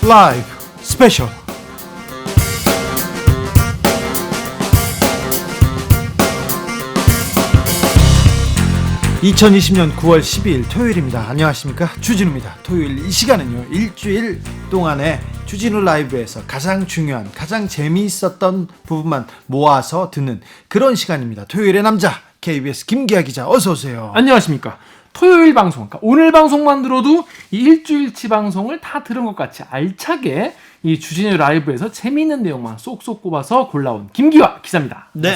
라이브 스페셜. 2020년 9월 12일 토요일입니다. 안녕하십니까, 주진우입니다. 토요일 이 시간은요, 일주일 동안에 주진우 라이브에서 가장 중요한, 가장 재미있었던 부분만 모아서 듣는 그런 시간입니다. 토요일의 남자 KBS 김기아 기자, 어서 오세요. 안녕하십니까. 토요일 방송, 그러니까 오늘 방송만 들어도 이 일주일치 방송을 다 들은 것 같이 알차게 이 주진우 라이브에서 재미있는 내용만 쏙쏙 꼽아서 골라온 김기아 기자입니다. 네.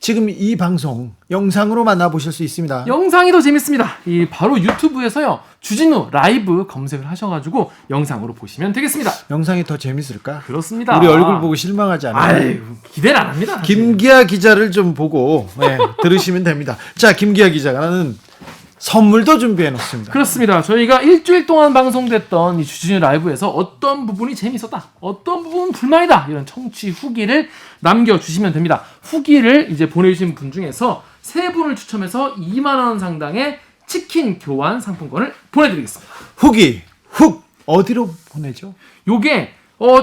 지금 이 방송 영상으로 만나보실 수 있습니다. 영상이 더 재밌습니다. 이 바로 유튜브에서요, 주진우 라이브 검색을 하셔가지고 영상으로 보시면 되겠습니다. 영상이 더 재밌을까? 그렇습니다. 우리 얼굴 보고 실망하지 않아요? 아유, 기대를 안 합니다. 사실. 김기아 기자를 좀 보고 들으시면 됩니다. 자, 김기아 기자는 선물도 준비해 놓습니다. 그렇습니다. 저희가 일주일 동안 방송됐던 이 주진우 라이브에서 어떤 부분이 재밌었다, 어떤 부분은 불만이다, 이런 청취 후기를 남겨주시면 됩니다. 후기를 이제 보내주신 분 중에서 3분을 추첨해서 2만 원 상당의 치킨 교환 상품권을 보내드리겠습니다. 후기 훅 어디로 보내죠? 요게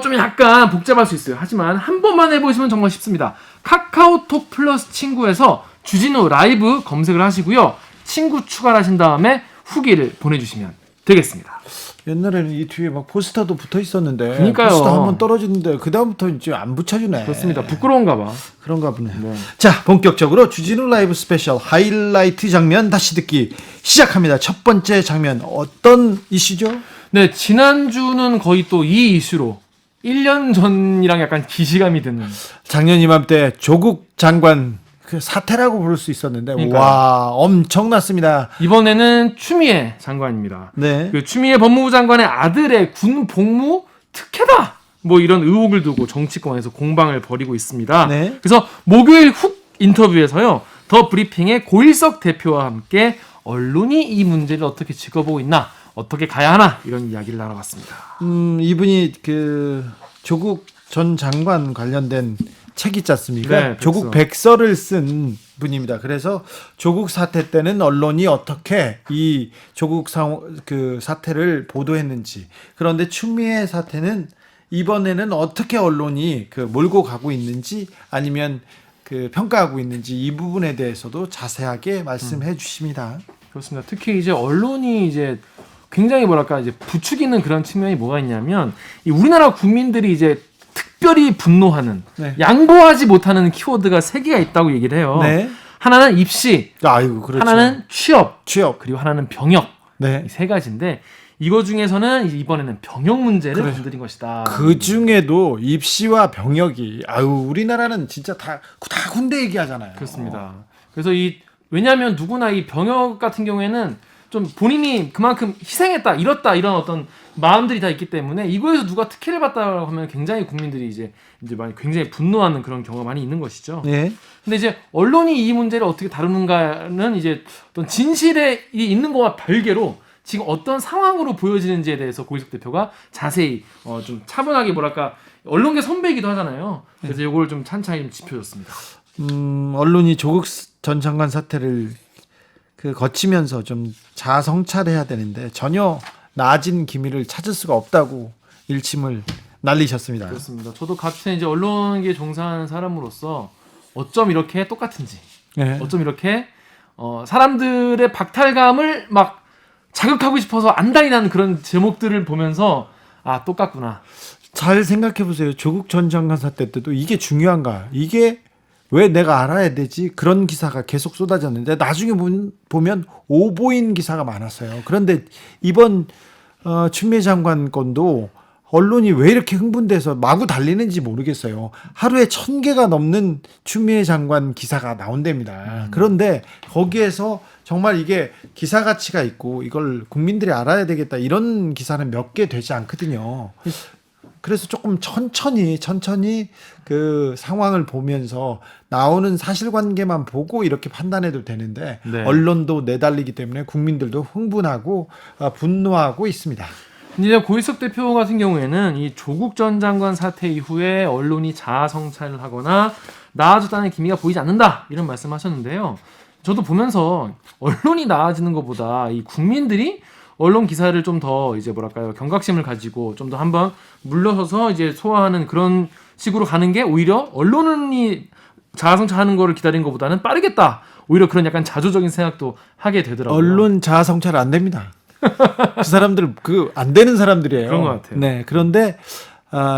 좀 약간 복잡할 수 있어요. 하지만 한 번만 해보시면 정말 쉽습니다. 카카오톡 플러스 친구에서 주진우 라이브 검색을 하시고요, 친구 추가를 하신 다음에 후기를 보내주시면 되겠습니다. 옛날에는 이 뒤에 막 포스터도 붙어 있었는데, 그러니까요. 포스터 한번 떨어지는데 그 다음부터 이제 안 붙여주네. 그렇습니다. 부끄러운가 봐. 그런가 보네. 네. 자, 본격적으로 주진우 라이브 스페셜 하이라이트 장면 다시 듣기 시작합니다. 첫 번째 장면 어떤 이슈죠? 네, 지난주는 거의 또 이 이슈로 1년 전이랑 약간 기시감이 드는. 작년 이맘때 조국 장관 그 사태라고 부를 수 있었는데, 그러니까요. 와, 엄청났습니다. 이번에는 추미애 장관입니다. 네. 그 추미애 법무부 장관의 아들의 군 복무 특혜다, 뭐 이런 의혹을 두고 정치권에서 공방을 벌이고 있습니다. 네. 그래서 목요일 훅 인터뷰에서요, 더 브리핑의 고일석 대표와 함께 언론이 이 문제를 어떻게 짚어보고 있나, 어떻게 가야 하나, 이런 이야기를 나눠봤습니다. 이분이 그 조국 전 장관 관련된 책 있지 않습니까? 네, 조국 백서를 쓴 분입니다. 그래서 조국 사태 때는 언론이 어떻게 이 조국 그 사태를 보도했는지, 그런데 추미애 사태는 이번에는 어떻게 언론이 그 몰고 가고 있는지, 아니면 그 평가하고 있는지, 이 부분에 대해서도 자세하게 말씀해 주십니다. 그렇습니다. 특히 이제 언론이 이제 굉장히 뭐랄까 이제 부추기는 그런 측면이 뭐가 있냐면, 이 우리나라 국민들이 이제 특별히 분노하는, 네. 양보하지 못하는 키워드가 3개가 있다고 얘기를 해요. 네. 하나는 입시, 아이고, 그렇죠. 하나는 취업, 취업. 그리고 하나는 병역. 네. 이 3가지인데, 이거 중에서는 이제 이번에는 병역 문제를 그래. 건드린 것이다. 그 중에도 입시와 병역이, 우리나라는 진짜 다 군대 얘기하잖아요. 그렇습니다. 그래서 왜냐하면 누구나 이 병역 같은 경우에는 좀 본인이 그만큼 희생했다, 잃었다, 이런 어떤 마음들이 다 있기 때문에 이거에서 누가 특혜를 받다고 하면 굉장히 국민들이 이제 많이 굉장히 분노하는 그런 경우가 많이 있는 것이죠. 네. 근데 이제 언론이 이 문제를 어떻게 다루는가는 이제 어떤 진실에 있는 거와 별개로 지금 어떤 상황으로 보여지는지에 대해서 고일석 대표가 자세히 좀 차분하게, 뭐랄까, 언론계 선배이기도 하잖아요. 그래서 이걸 좀 찬찬히 좀 짚어줬습니다. 언론이 조국 전 장관 사태를 거치면서 좀 자성찰해야 되는데 전혀 나아진 기미를 찾을 수가 없다고 일침을 날리셨습니다. 그렇습니다. 저도 같은 이제 언론계에 종사하는 사람으로서 어쩜 이렇게 똑같은지, 네. 어쩜 이렇게 사람들의 박탈감을 막 자극하고 싶어서 안달이 나는 그런 제목들을 보면서 똑같구나. 잘 생각해 보세요. 조국 전 장관 사태 때도 이게 중요한가? 이게 왜 내가 알아야 되지? 그런 기사가 계속 쏟아졌는데 나중에 보면 오보인 기사가 많았어요. 그런데 이번 추미애 장관 건도 언론이 왜 이렇게 흥분돼서 마구 달리는지 모르겠어요. 하루에 1000개가 넘는 추미애 장관 기사가 나온답니다. 그런데 거기에서 정말 이게 기사 가치가 있고 이걸 국민들이 알아야 되겠다, 이런 기사는 몇 개 되지 않거든요. 그래서 조금 천천히 그 상황을 보면서 나오는 사실관계만 보고 이렇게 판단해도 되는데, 네. 언론도 내달리기 때문에 국민들도 흥분하고 분노하고 있습니다. 이제 고일석 대표 같은 경우에는 이 조국 전 장관 사태 이후에 언론이 자아성찰을 하거나 나아졌다는 기미가 보이지 않는다, 이런 말씀하셨는데요. 저도 보면서 언론이 나아지는 것보다 이 국민들이 언론 기사를 좀 더 이제 뭐랄까요 경각심을 가지고 좀 더 한번 물러서서 이제 소화하는 그런 식으로 가는 게 오히려 언론이 자아성찰하는 거를 기다린 것보다는 빠르겠다. 오히려 그런 약간 자조적인 생각도 하게 되더라고요. 언론 자아성찰 안 됩니다. 그 사람들 그 안 되는 사람들이에요. 그런 것 같아요. 네, 그런데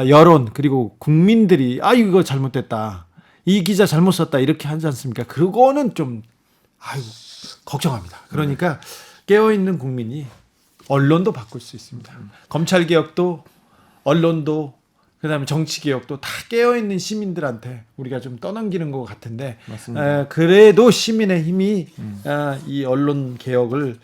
여론 그리고 국민들이 이거 잘못됐다, 이 기자 잘못 썼다 이렇게 하지 않습니까? 그거는 좀 걱정합니다. 그러니까 깨어 있는 국민이 언론도 바꿀 수 있습니다. 검찰 개혁도 언론도 그다음에 정치 개혁도 다 깨어 있는 시민들한테 우리가 좀 떠넘기는 것 같은데 맞습니다. 그래도 시민의 힘이 이 언론 개혁을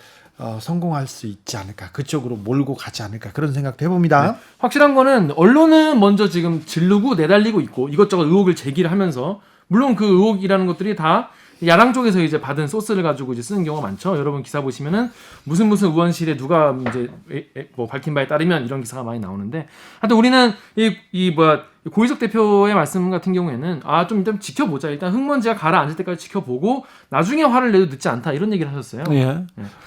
성공할 수 있지 않을까, 그쪽으로 몰고 가지 않을까 그런 생각도 해봅니다. 네. 확실한 거는 언론은 먼저 지금 지르고 내달리고 있고 이것저것 의혹을 제기를 하면서 물론 그 의혹이라는 것들이 다 야당 쪽에서 이제 받은 소스를 가지고 이제 쓰는 경우가 많죠. 여러분 기사 보시면은 무슨 의원실에 누가 이제 뭐 밝힌 바에 따르면 이런 기사가 많이 나오는데 하여튼 우리는 고희석 대표의 말씀 같은 경우에는 좀 일단 지켜보자. 일단 흙먼지가 가라앉을 때까지 지켜보고 나중에 화를 내도 늦지 않다 이런 얘기를 하셨어요. 예.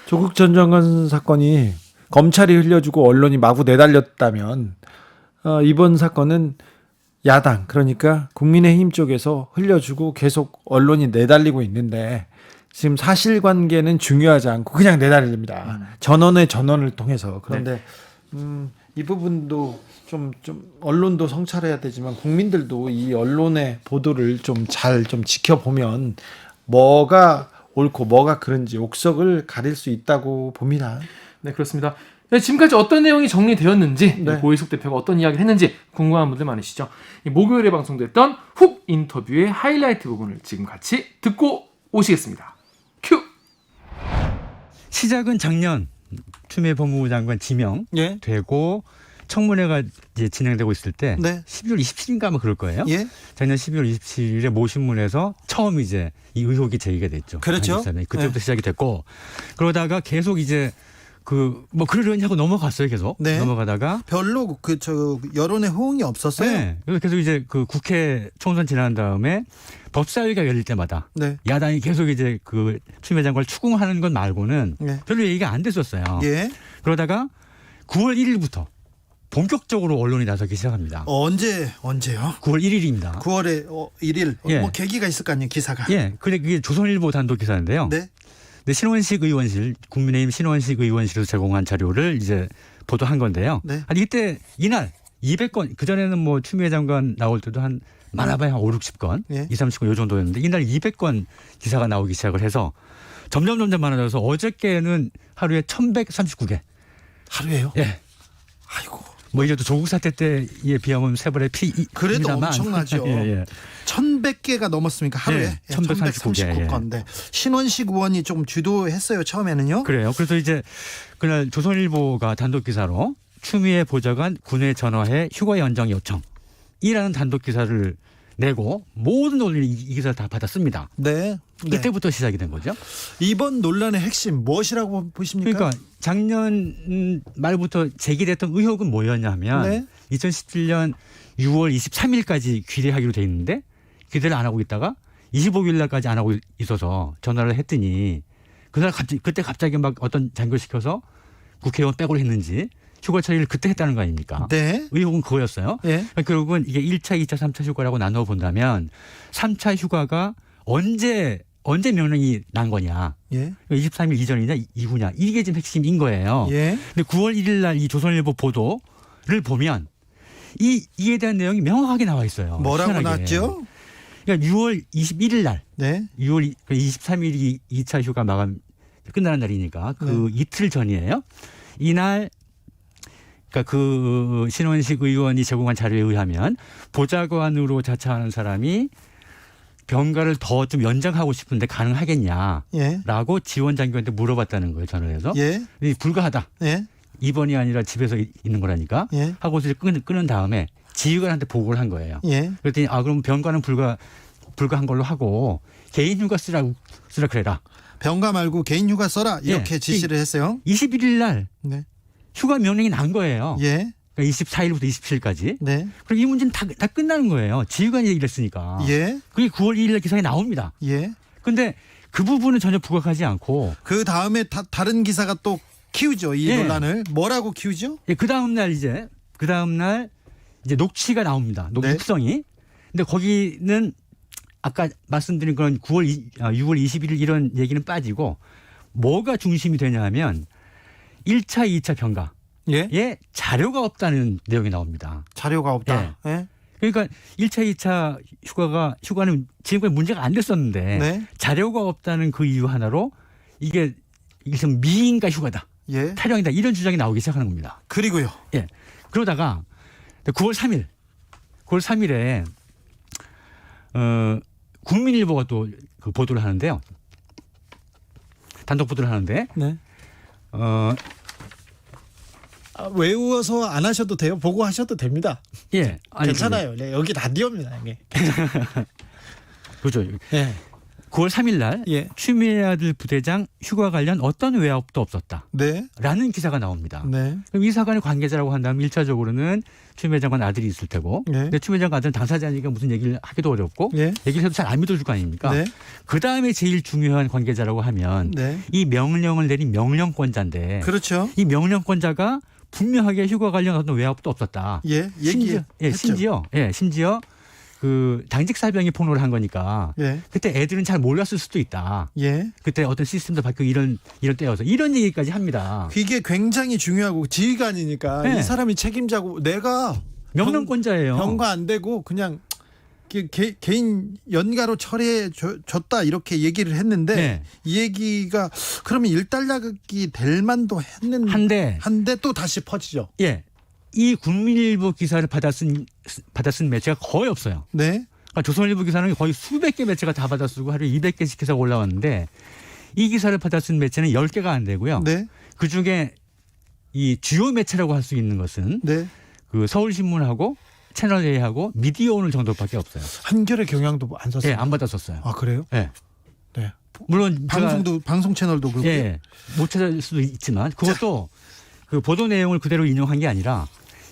조국 전 장관 사건이 검찰이 흘려주고 언론이 마구 내달렸다면 이번 사건은 야당 그러니까 국민의힘 쪽에서 흘려주고 계속 언론이 내달리고 있는데 지금 사실관계는 중요하지 않고 그냥 내달립니다. 전원을 통해서. 그런데 이 부분도 좀 언론도 성찰해야 되지만 국민들도 이 언론의 보도를 좀 잘 지켜보면 뭐가 옳고 뭐가 그른지 옥석을 가릴 수 있다고 봅니다. 네, 그렇습니다. 네, 지금까지 어떤 내용이 정리되었는지 네. 고희석 대표가 어떤 이야기를 했는지 궁금한 분들 많으시죠? 목요일에 방송됐던 훅 인터뷰의 하이라이트 부분을 지금 같이 듣고 오시겠습니다. 큐! 시작은 작년 추미애 법무부 장관 지명 예. 되고 청문회가 이제 진행되고 있을 때 네. 12월 27일인가 아마 그럴 거예요. 예. 작년 12월 27일에 모 신문에서 처음 이제 이 의혹이 제기가 됐죠. 그렇죠. 그때부터 네. 시작이 됐고 그러다가 계속 이제 그러려니 하고 넘어갔어요. 계속 네. 넘어가다가 별로 여론의 호응이 없었어요. 네. 그래서 계속 이제 그 국회 총선 지난 다음에 법사위가 열릴 때마다 네. 야당이 계속 이제 그 추미애 장관을 추궁하는 것 말고는 예. 별로 얘기가 안 됐었어요. 예. 그러다가 9월 1일부터 본격적으로 언론이 나서기 시작합니다. 언제요? 9월 1일입니다. 9월에 1일 예. 뭐 계기가 있을 거 아니에요, 기사가. 예, 그게 조선일보 단독 기사인데요. 네. 근데 신원식 의원실, 국민의힘 신원식 의원실에서 제공한 자료를 이제 보도한 건데요. 네. 아니 이때 이날 200건 그 전에는 뭐 추미애 장관 나올 때도 한 많아봐야 한 5, 60건, 예. 2, 30건 이 정도였는데 이날 200건 기사가 나오기 시작을 해서 점점 많아져서 어저께는 하루에 1,139개. 하루에요? 예. 아이고. 뭐 이제도 조국 사태 때에 비하면 세 번의 그래도 피입니다만. 엄청나죠. 예. 1,100개가 넘었으니까 하루에 네, 1139개. 1,139건데 신원식 의원이 좀 주도했어요, 처음에는요. 그래요. 그래서 이제 그날 조선일보가 단독 기사로 추미애 보좌관 군에 전화해 휴가 연장 요청이라는 단독 기사를 내고 모든 언론이 이 기사를 다 받았습니다. 네. 이때부터 시작이 된 거죠. 이번 논란의 핵심 무엇이라고 보십니까? 그러니까 작년 말부터 제기됐던 의혹은 뭐였냐면 네. 2017년 6월 23일까지 귀례하기로 돼 있는데 귀례를 안 하고 있다가 25일 날까지 안 하고 있어서 전화를 했더니 그때 갑자기 막 어떤 장교시켜서 국회의원 빼고를 했는지 휴가 처리를 그때 했다는 거 아닙니까? 네. 의혹은 그거였어요. 예. 결국은 이게 1차, 2차, 3차 휴가라고 나눠 본다면 3차 휴가가 언제 명령이 난 거냐? 예. 23일 이전이냐 이후냐? 이게 지금 핵심인 거예요. 예. 근데 9월 1일 날 이 조선일보 보도를 보면 이에 대한 내용이 명확하게 나와 있어요. 뭐라고 희한하게. 나왔죠? 그러니까 6월 21일 날, 네. 6월 23일이 2차 휴가 마감 끝나는 날이니까 그 이틀 전이에요. 이날 그러니까 그 신원식 의원이 제공한 자료에 의하면 보좌관으로 자처하는 사람이 병가를 더 좀 연장하고 싶은데 가능하겠냐라고 예. 지원 장교한테 물어봤다는 거예요. 전화해서. 예. 불가하다. 예. 입원이 아니라 집에서 있는 거라니까. 예. 하고서 끊은 다음에 지휘관한테 보고를 한 거예요. 예. 그랬더니 그럼 병가는 불가한 걸로 하고 개인 휴가 쓰라 그래라. 병가 말고 개인 휴가 써라 이렇게 예. 지시를 했어요. 21일 날 네. 휴가 명령이 난 거예요. 예. 그러니까 24일부터 27일까지. 네. 그리고 이 문제는 다 끝나는 거예요. 지휘관이 얘기를 했으니까. 예. 그게 9월 1일 날 기사에 나옵니다. 예. 근데 그 부분은 전혀 부각하지 않고 그 다음에 다른 기사가 또 키우죠. 이 예. 논란을 뭐라고 키우죠? 예, 그 다음날 이제 녹취가 나옵니다. 네. 녹성이. 근데 거기는 아까 말씀드린 그런 6월 21일 이런 얘기는 빠지고 뭐가 중심이 되냐면 1차, 2차 평가에 예? 자료가 없다는 내용이 나옵니다. 자료가 없다. 예? 그러니까 1차, 2차 휴가는 지금까지 문제가 안 됐었는데 네. 자료가 없다는 그 이유 하나로 이게 미인가 휴가다. 예. 타령이다. 이런 주장이 나오기 시작하는 겁니다. 그리고요. 예. 그러다가 9월 3일에 국민일보가 또 그 보도를 하는데요. 단독 보도를 하는데 네. 외워서 안 하셔도 돼요. 보고 하셔도 됩니다. 예. 아니, 괜찮아요. 네, 여기 라디오입니다. 이게. 그죠. 예. 9월 3일 날 예. 추미애 아들 부대장 휴가 관련 어떤 외압도 없었다. 네. 라는 기사가 나옵니다. 네. 그럼 이 사건의 관계자라고 한다면 1차적으로는 추미애 장관 아들이 있을 테고 네. 근데 추미애 장관 아들은 당사자니까 무슨 얘기를 하기도 어렵고 예. 얘기를 해도 잘 안 믿어줄 거 아닙니까? 네. 그다음에 제일 중요한 관계자라고 하면 네. 이 명령을 내린 명령권자인데 그렇죠. 이 명령권자가 분명하게 휴가 관련 어떤 외압도 없었다. 예. 심지어 그 당직 사병이 폭로를 한 거니까 예. 그때 애들은 잘 몰랐을 수도 있다. 예. 그때 어떤 시스템도 바뀌고 이런 때여서 이런 얘기까지 합니다. 이게 굉장히 중요하고 지휘관이니까 네. 이 사람이 책임자고 내가 명령권자예요. 병과 안 되고 그냥 개인 연가로 처리해 줬다 이렇게 얘기를 했는데 네. 이 얘기가 그러면 일단락이 될 만도 한데 한데 또 다시 퍼지죠. 예. 이 국민일보 기사를 받아쓴 매체가 거의 없어요. 네. 그러니까 조선일보 기사는 거의 수백 개 매체가 다 받아쓰고 하루에 200개씩 기사가 올라왔는데 이 기사를 받아쓴 매체는 10개가 안 되고요. 네. 그중에 이 주요 매체라고 할 수 있는 것은 네. 그 서울신문하고 채널A하고 미디어오늘 정도밖에 없어요. 한겨레 경향도 안 썼어요. 예, 안 받았었어요. 아 그래요? 예. 네. 물론 방송 채널도 그렇고. 예, 못 찾을 수도 있지만 그것도 그 보도 내용을 그대로 인용한 게 아니라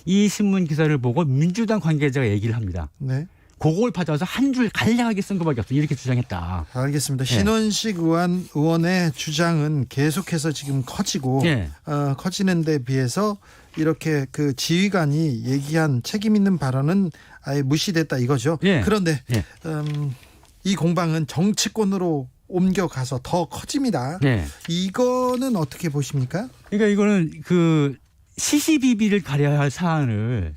이 신문 기사를 보고 민주당 관계자가 얘기를 합니다. 네. 그걸 받아서 한 줄 간략하게 쓴 것밖에 없어. 이렇게 주장했다. 알겠습니다. 신원식 의원의 주장은 계속해서 지금 커지고 예. 커지는 데 비해서 이렇게 그 지휘관이 얘기한 책임 있는 발언은 아예 무시됐다 이거죠. 예. 그런데 예. 이 공방은 정치권으로 옮겨가서 더 커집니다. 네. 이거는 어떻게 보십니까? 그러니까 이거는 그 시시비비를 가려야 할 사안을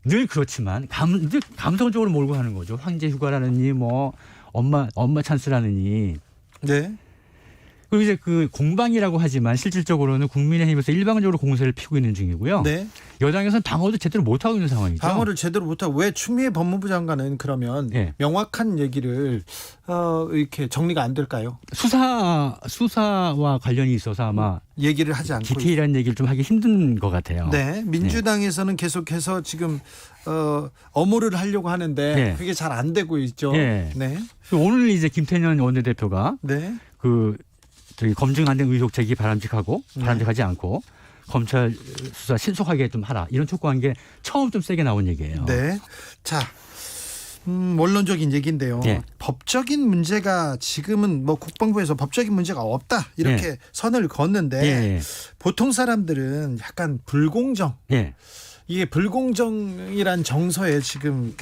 늘 그렇지만 늘 감성적으로 몰고 하는 거죠. 황제 휴가라느니 뭐 엄마 찬스라느니. 네. 그리고 이제 그 공방이라고 하지만 실질적으로는 국민의힘에서 일방적으로 공세를 피우고 있는 중이고요. 네. 여당에서는 방어도 제대로 못하고 있는 상황이죠. 방어를 제대로 못하고 왜 추미애 법무부 장관은 그러면 예. 명확한 얘기를 이렇게 정리가 안 될까요? 수사와 관련이 있어서 아마 얘기를 하지 않고 디테일한 얘기를 좀 하기 힘든 것 같아요. 네, 민주당에서는 계속해서 지금 엄호를 하려고 하는데 네. 그게 잘 안 되고 있죠. 네. 네, 오늘 이제 김태년 원내대표가 네, 저기 검증 안 된 의혹 제기 바람직하지 않고 검찰 수사 신속하게 좀 하라 이런 촉구한 게 처음 좀 세게 나온 얘기예요. 네. 자, 원론적인 얘기인데요. 네. 법적인 문제가 지금은 뭐 국방부에서 법적인 문제가 없다 이렇게 선을 걷는데 예. 보통 사람들은 약간 불공정. 예. 이게 불공정이란 정서에 지금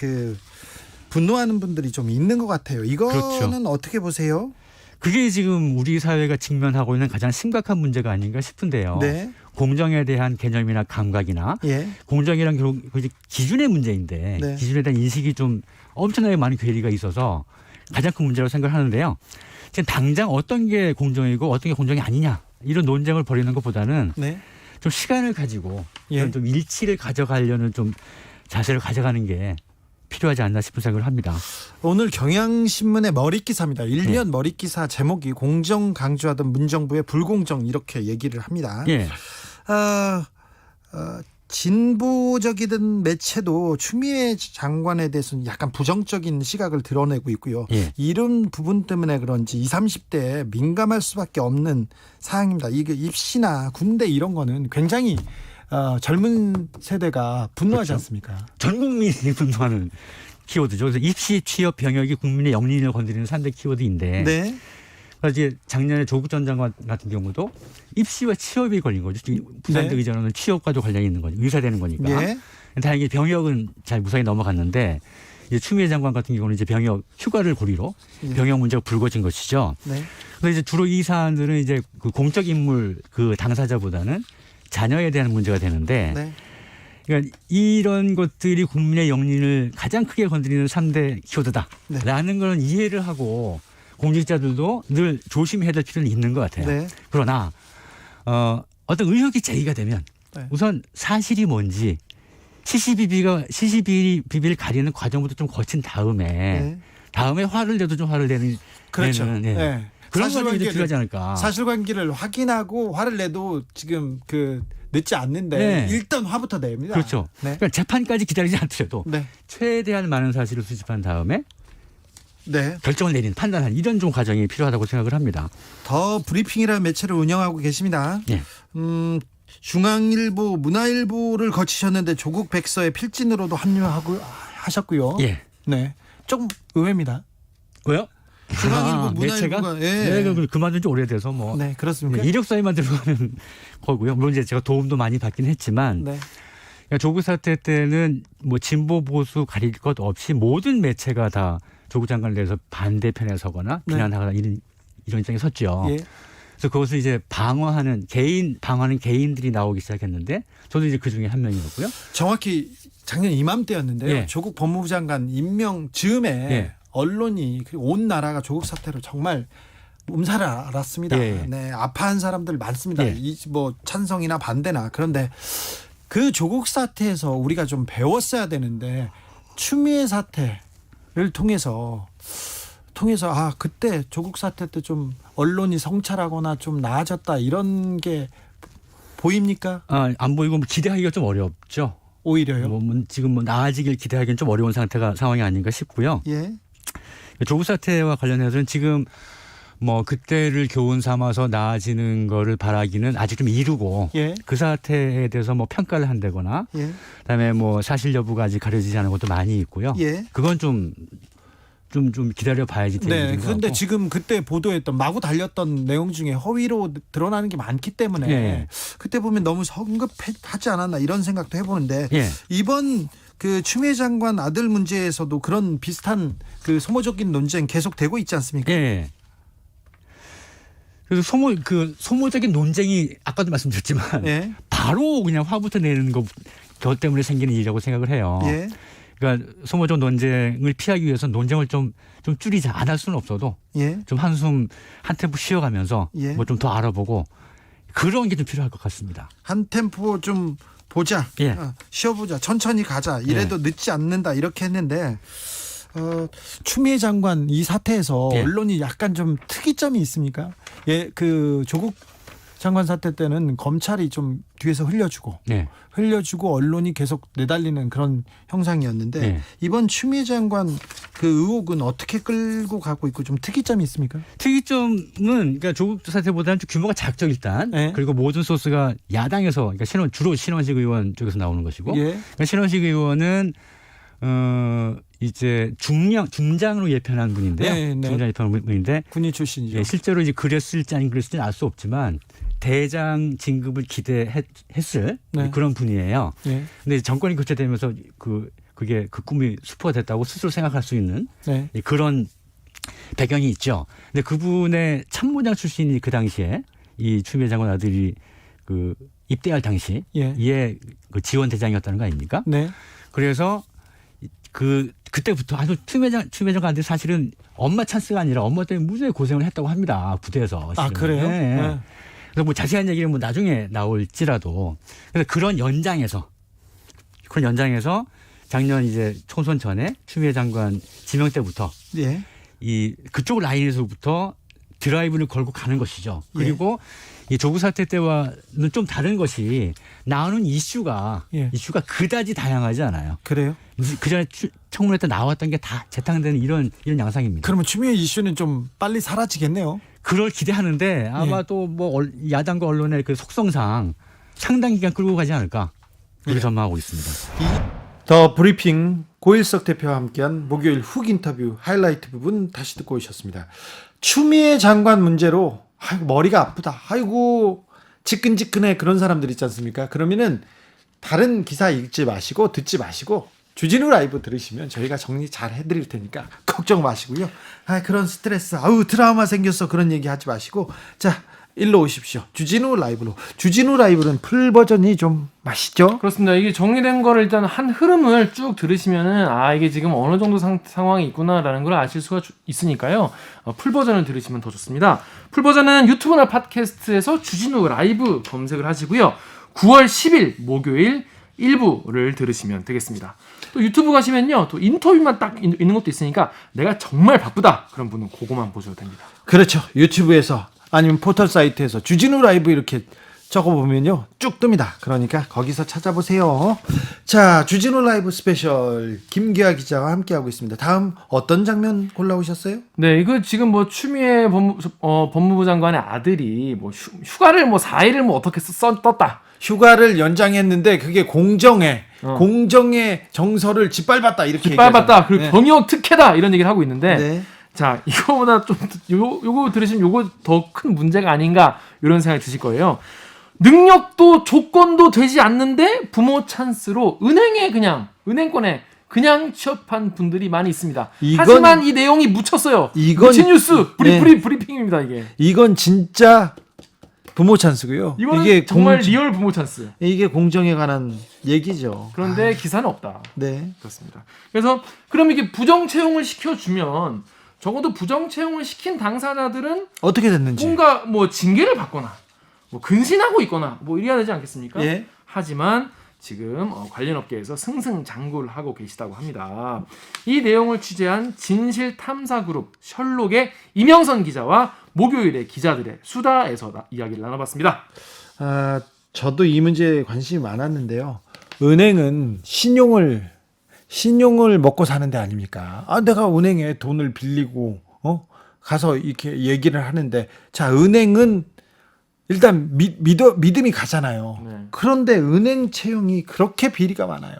분노하는 분들이 좀 있는 것 같아요. 이거는 그렇죠. 어떻게 보세요? 그게 지금 우리 사회가 직면하고 있는 가장 심각한 문제가 아닌가 싶은데요. 네. 공정에 대한 개념이나 감각이나 예. 공정이란 결국 기준의 문제인데 네. 기준에 대한 인식이 좀 엄청나게 많은 괴리가 있어서 가장 큰 문제라고 생각하는데요. 지금 당장 어떤 게 공정이고 어떤 게 공정이 아니냐 이런 논쟁을 벌이는 것보다는 네. 좀 시간을 가지고 예. 이런 좀 일치를 가져가려는 좀 자세를 가져가는 게 필요하지 않나 싶은 생각을 합니다. 오늘 경향신문의 머릿기사입니다. 1년 머릿기사 제목이 공정 강조하던 문정부의 불공정 이렇게 얘기를 합니다. 예. 진보적이던 매체도 추미애 장관에 대해서는 약간 부정적인 시각을 드러내고 있고요. 예. 이런 부분 때문에 그런지 20, 30대에 민감할 수밖에 없는 사항입니다. 이게 입시나 군대 이런 거는 굉장히 젊은 세대가 분노하지 그렇죠. 않습니까? 전 국민이 분노하는 키워드죠. 그래서 입시, 취업, 병역이 국민의 영린을 건드리는 3대 키워드인데 네. 그래서 이제 작년에 조국 전 장관 같은 경우도 입시와 취업이 걸린 거죠. 부산대 네. 의전은 취업과도 관련이 있는 거죠. 의사되는 거니까. 예. 다행히 병역은 잘 무사히 넘어갔는데 이제 추미애 장관 같은 경우는 이제 병역 휴가를 고리로 예. 병역 문제가 불거진 것이죠. 네. 그래서 이제 주로 이 사안들은 이제 그 공적 인물 그 당사자보다는 자녀에 대한 문제가 되는데 네. 그러니까 이런 것들이 국민의 영린을 가장 크게 건드리는 3대 키워드다라는 걸 이해를 하고 공직자들도 늘 조심해야 될 필요는 있는 것 같아요. 네. 그러나 어떤 의혹이 제기가 되면 네. 우선 사실이 뭔지 시시비비를 가리는 과정부터 좀 거친 다음에 네. 화를 내도 좀 화를 내는 그렇죠. 내는, 예. 네. 그런 과정이 사실관계를- 필요하지 않을까. 사실관계를 확인하고 화를 내도 지금 그 늦지 않는데 네. 일단 화부터 냅니다. 그렇죠. 네. 그러니까 재판까지 기다리지 않더라도 네. 최대한 많은 사실을 수집한 다음에 네. 결정을 내리는 판단하는 이런 좀 과정이 필요하다고 생각을 합니다. 더 브리핑이라는 매체를 운영하고 계십니다. 예. 중앙일보, 문화일보를 거치셨는데 조국 백서의 필진으로도 합류하고 하셨고요. 예. 네. 조금 의외입니다. 왜요? 중앙일보, 매체가? 문화일보가 예. 네, 그만둔 지 오래돼서 뭐 네, 그렇습니까? 이력서에만 들어가는 거고요. 물론 이제 제가 도움도 많이 받긴 했지만 네. 그러니까 조국 사태 때는 뭐 진보 보수 가릴 것 없이 모든 매체가 다 조국 장관에 대해서 반대편에 서거나 네. 비난하거나 이런 입장에 섰죠. 예. 그래서 그것을 이제 방어하는 개인들이 나오기 시작했는데 저도 이제 그 중에 한 명이었고요. 정확히 작년 이맘때였는데요. 예. 조국 법무부 장관 임명 즈음에 예. 언론이 그리고 온 나라가 조국 사태로 정말 몸살을 앓았습니다. 예. 네, 아파한 사람들 많습니다. 예. 뭐 찬성이나 반대나. 그런데 그 조국 사태에서 우리가 좀 배웠어야 되는데 추미애 사태를 통해서 그때 조국 사태 때 좀 언론이 성찰하거나 좀 나아졌다 이런 게 보입니까? 안 보이고 뭐 기대하기가 좀 어렵죠. 오히려요. 지금 나아지길 기대하기는 좀 어려운 상황이 아닌가 싶고요. 예. 조국 사태와 관련해서는 지금 뭐 그때를 교훈 삼아서 나아지는 거를 바라기는 아직 좀 이르고 예. 그 사태에 대해서 뭐 평가를 한다거나 예. 그다음에 뭐 사실 여부가 아직 가려지지 않은 것도 많이 있고요. 예. 그건 좀 기다려 봐야지 되는 네. 일인 것 그런데 같고. 지금 그때 보도했던 마구 달렸던 내용 중에 허위로 드러나는 게 많기 때문에 예. 그때 보면 너무 성급하지 않았나 이런 생각도 해보는데 예. 이번 그 추미애 장관 아들 문제에서도 그런 비슷한 그 소모적인 논쟁 계속되고 있지 않습니까? 예. 그래서 소모적인 논쟁이 아까도 말씀드렸지만 예. 바로 그냥 화부터 내는 것 때문에 생기는 일이라고 생각을 해요. 예. 그러니까 소모적 논쟁을 피하기 위해서 논쟁을 좀 줄이자 안 할 수는 없어도 예. 좀 한숨 한 템포 쉬어가면서 예. 뭐 좀 더 알아보고 그런 게 좀 필요할 것 같습니다. 한 템포 좀 보자. 예. 쉬어보자. 천천히 가자. 이래도 늦지 않는다. 이렇게 했는데 추미애 장관 이 사태에서 예. 언론이 약간 좀 특이점이 있습니까? 예, 그 조국 장관 사태 때는 검찰이 좀 뒤에서 흘려주고 언론이 계속 내달리는 그런 형상이었는데 네. 이번 추미애 장관 그 의혹은 어떻게 끌고 가고 있고 좀 특이점이 있습니까? 특이점은 그러니까 조국 사태보다는 좀 규모가 작죠 일단. 네. 그리고 모든 소스가 야당에서 그러니까 주로 신원식 의원 쪽에서 나오는 것이고 예. 그러니까 신원식 의원은 이제 중장으로 예편한 분인데요. 네, 네. 중장 예편한 분인데 군인 출신이죠. 예, 실제로 이제 그랬을지 아닌 그랬을지는 알 수 없지만 대장 진급을 기대했을 네. 그런 분이에요. 예. 근데 정권이 교체되면서 그게 그 꿈이 수포가 됐다고 스스로 생각할 수 있는 네. 그런 배경이 있죠. 근데 그분의 참모장 출신이 그 당시에 이 추미애 장관 아들이 그 입대할 당시 예. 예, 그 지원 대장이었다는 거 아닙니까? 네. 그래서 그때부터 아주 추미애 장관 아들이 사실은 엄마 찬스가 아니라 엄마 때문에 무지하게 고생을 했다고 합니다. 부대에서. 아, 실은. 그래요? 네. 네. 그래서 뭐 자세한 얘기는 뭐 나중에 나올지라도 그래서 그런 연장에서 작년 이제 총선 전에 추미애 장관 지명 때부터 예. 그쪽 라인에서부터 드라이브를 걸고 가는 것이죠. 예. 그리고 이 조국 사태 때와는 좀 다른 것이 나오는 이슈가 그다지 다양하지 않아요. 그래요? 그 전에 청문회 때 나왔던 게 다 재탕되는 이런 양상입니다. 그러면 추미애 이슈는 좀 빨리 사라지겠네요. 그걸 기대하는데 아마 또 뭐 야당과 언론의 그 속성상 상당 기간 끌고 가지 않을까 그렇게 전망하고 있습니다. 더 브리핑 고일석 대표와 함께한 목요일 훅 인터뷰 하이라이트 부분 다시 듣고 오셨습니다. 추미애 장관 문제로 아이고 머리가 아프다. 아이고 지끈지끈해 그런 사람들 있지 않습니까? 그러면은 다른 기사 읽지 마시고 듣지 마시고 주진우 라이브 들으시면 저희가 정리 잘 해드릴 테니까 걱정 마시고요. 아 그런 스트레스, 아우 드라마 생겼어 그런 얘기 하지 마시고 자 일로 오십시오. 주진우 라이브로. 주진우 라이브는 풀 버전이 좀 맛있죠? 그렇습니다. 이게 정리된 거를 일단 한 흐름을 쭉 들으시면은 아 이게 지금 어느 정도 상황이 있구나라는 걸 아실 수가 있으니까요. 풀 버전을 들으시면 더 좋습니다. 풀 버전은 유튜브나 팟캐스트에서 주진우 라이브 검색을 하시고요. 9월 10일 목요일 일부를 들으시면 되겠습니다. 또 유튜브 가시면요. 또 인터뷰만 딱 있는 것도 있으니까 내가 정말 바쁘다. 그런 분은 그거만 보셔도 됩니다. 그렇죠. 유튜브에서 아니면 포털 사이트에서 주진우 라이브 이렇게 적어보면요 쭉 뜹니다. 그러니까 거기서 찾아보세요. 자, 주진우 라이브 스페셜 김기아 기자와 함께하고 있습니다. 다음 어떤 장면 골라오셨어요? 네, 이거 지금 뭐 추미애 법무부 장관의 아들이 뭐 휴가를 뭐 4일을 뭐 어떻게 떴다. 휴가를 연장했는데 그게 공정의 정서를 짓밟았다 이렇게 짓밟았다. 그리고 네. 병역 특혜다 이런 얘기를 하고 있는데 네. 자 이거보다 좀 요거 들으시면 요거 더 큰 문제가 아닌가 이런 생각이 드실 거예요. 능력도 조건도 되지 않는데 부모 찬스로 은행권에 그냥 취업한 분들이 많이 있습니다. 하지만 이 내용이 묻혔어요. 묻힌 뉴스 브리핑입니다 이게. 이건 진짜 부모 찬스고요. 이거는 이게 정말 리얼 부모 찬스. 이게 공정에 관한 얘기죠. 그런데 기사는 없다. 네. 그렇습니다. 그래서 그럼 이게 부정 채용을 시켜주면 적어도 부정 채용을 시킨 당사자들은 어떻게 됐는지. 뭔가 뭐 징계를 받거나 뭐 근신하고 있거나 뭐 이래야 되지 않겠습니까? 예. 하지만 지금 관련 업계에서 승승장구를 하고 계시다고 합니다. 이 내용을 취재한 진실탐사그룹 셜록의 이명선 기자와 목요일에 기자들의 수다에서 이야기를 나눠봤습니다. 아, 저도 이 문제에 관심이 많았는데요. 은행은 신용을 먹고 사는 데 아닙니까? 아, 내가 은행에 돈을 빌리고 가서 이렇게 얘기를 하는데 자, 은행은 일단 믿음이 가잖아요. 네. 그런데 은행 채용이 그렇게 비리가 많아요.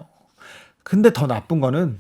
근데 더 나쁜 거는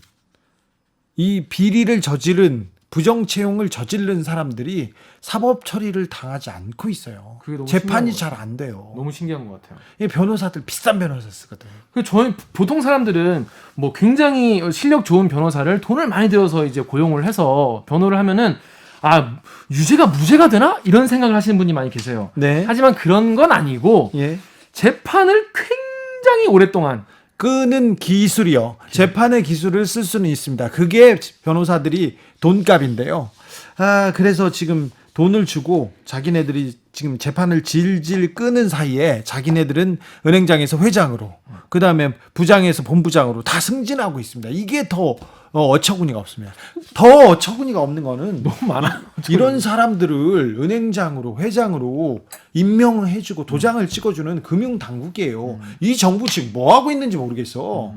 이 비리를 저지른 부정 채용을 저지른 사람들이 사법 처리를 당하지 않고 있어요. 그게 너무 재판이 신기한 잘 안 돼요. 너무 신기한 것 같아요. 이 변호사들 비싼 변호사 쓰거든. 저희 보통 사람들은 뭐 굉장히 실력 좋은 변호사를 돈을 많이 들여서 이제 고용을 해서 변호를 하면은 아 유죄가 무죄가 되나 이런 생각을 하시는 분이 많이 계세요. 네. 하지만 그런 건 아니고 예. 재판을 굉장히 오랫동안 끄는 기술이요. 재판의 기술을 쓸 수는 있습니다. 그게 변호사들이 돈값인데요. 아, 그래서 지금 돈을 주고 자기네들이 지금 재판을 질질 끄는 사이에 자기네들은 은행장에서 회장으로, 그 다음에 부장에서 본부장으로 다 승진하고 있습니다. 이게 더 어처구니가 없습니다. 더 어처구니가 없는 거는 너무 많아. 이런 사람들을 은행장으로 회장으로 임명해주고 도장을 찍어주는 금융당국이에요. 이 정부 지금 뭐 하고 있는지 모르겠어.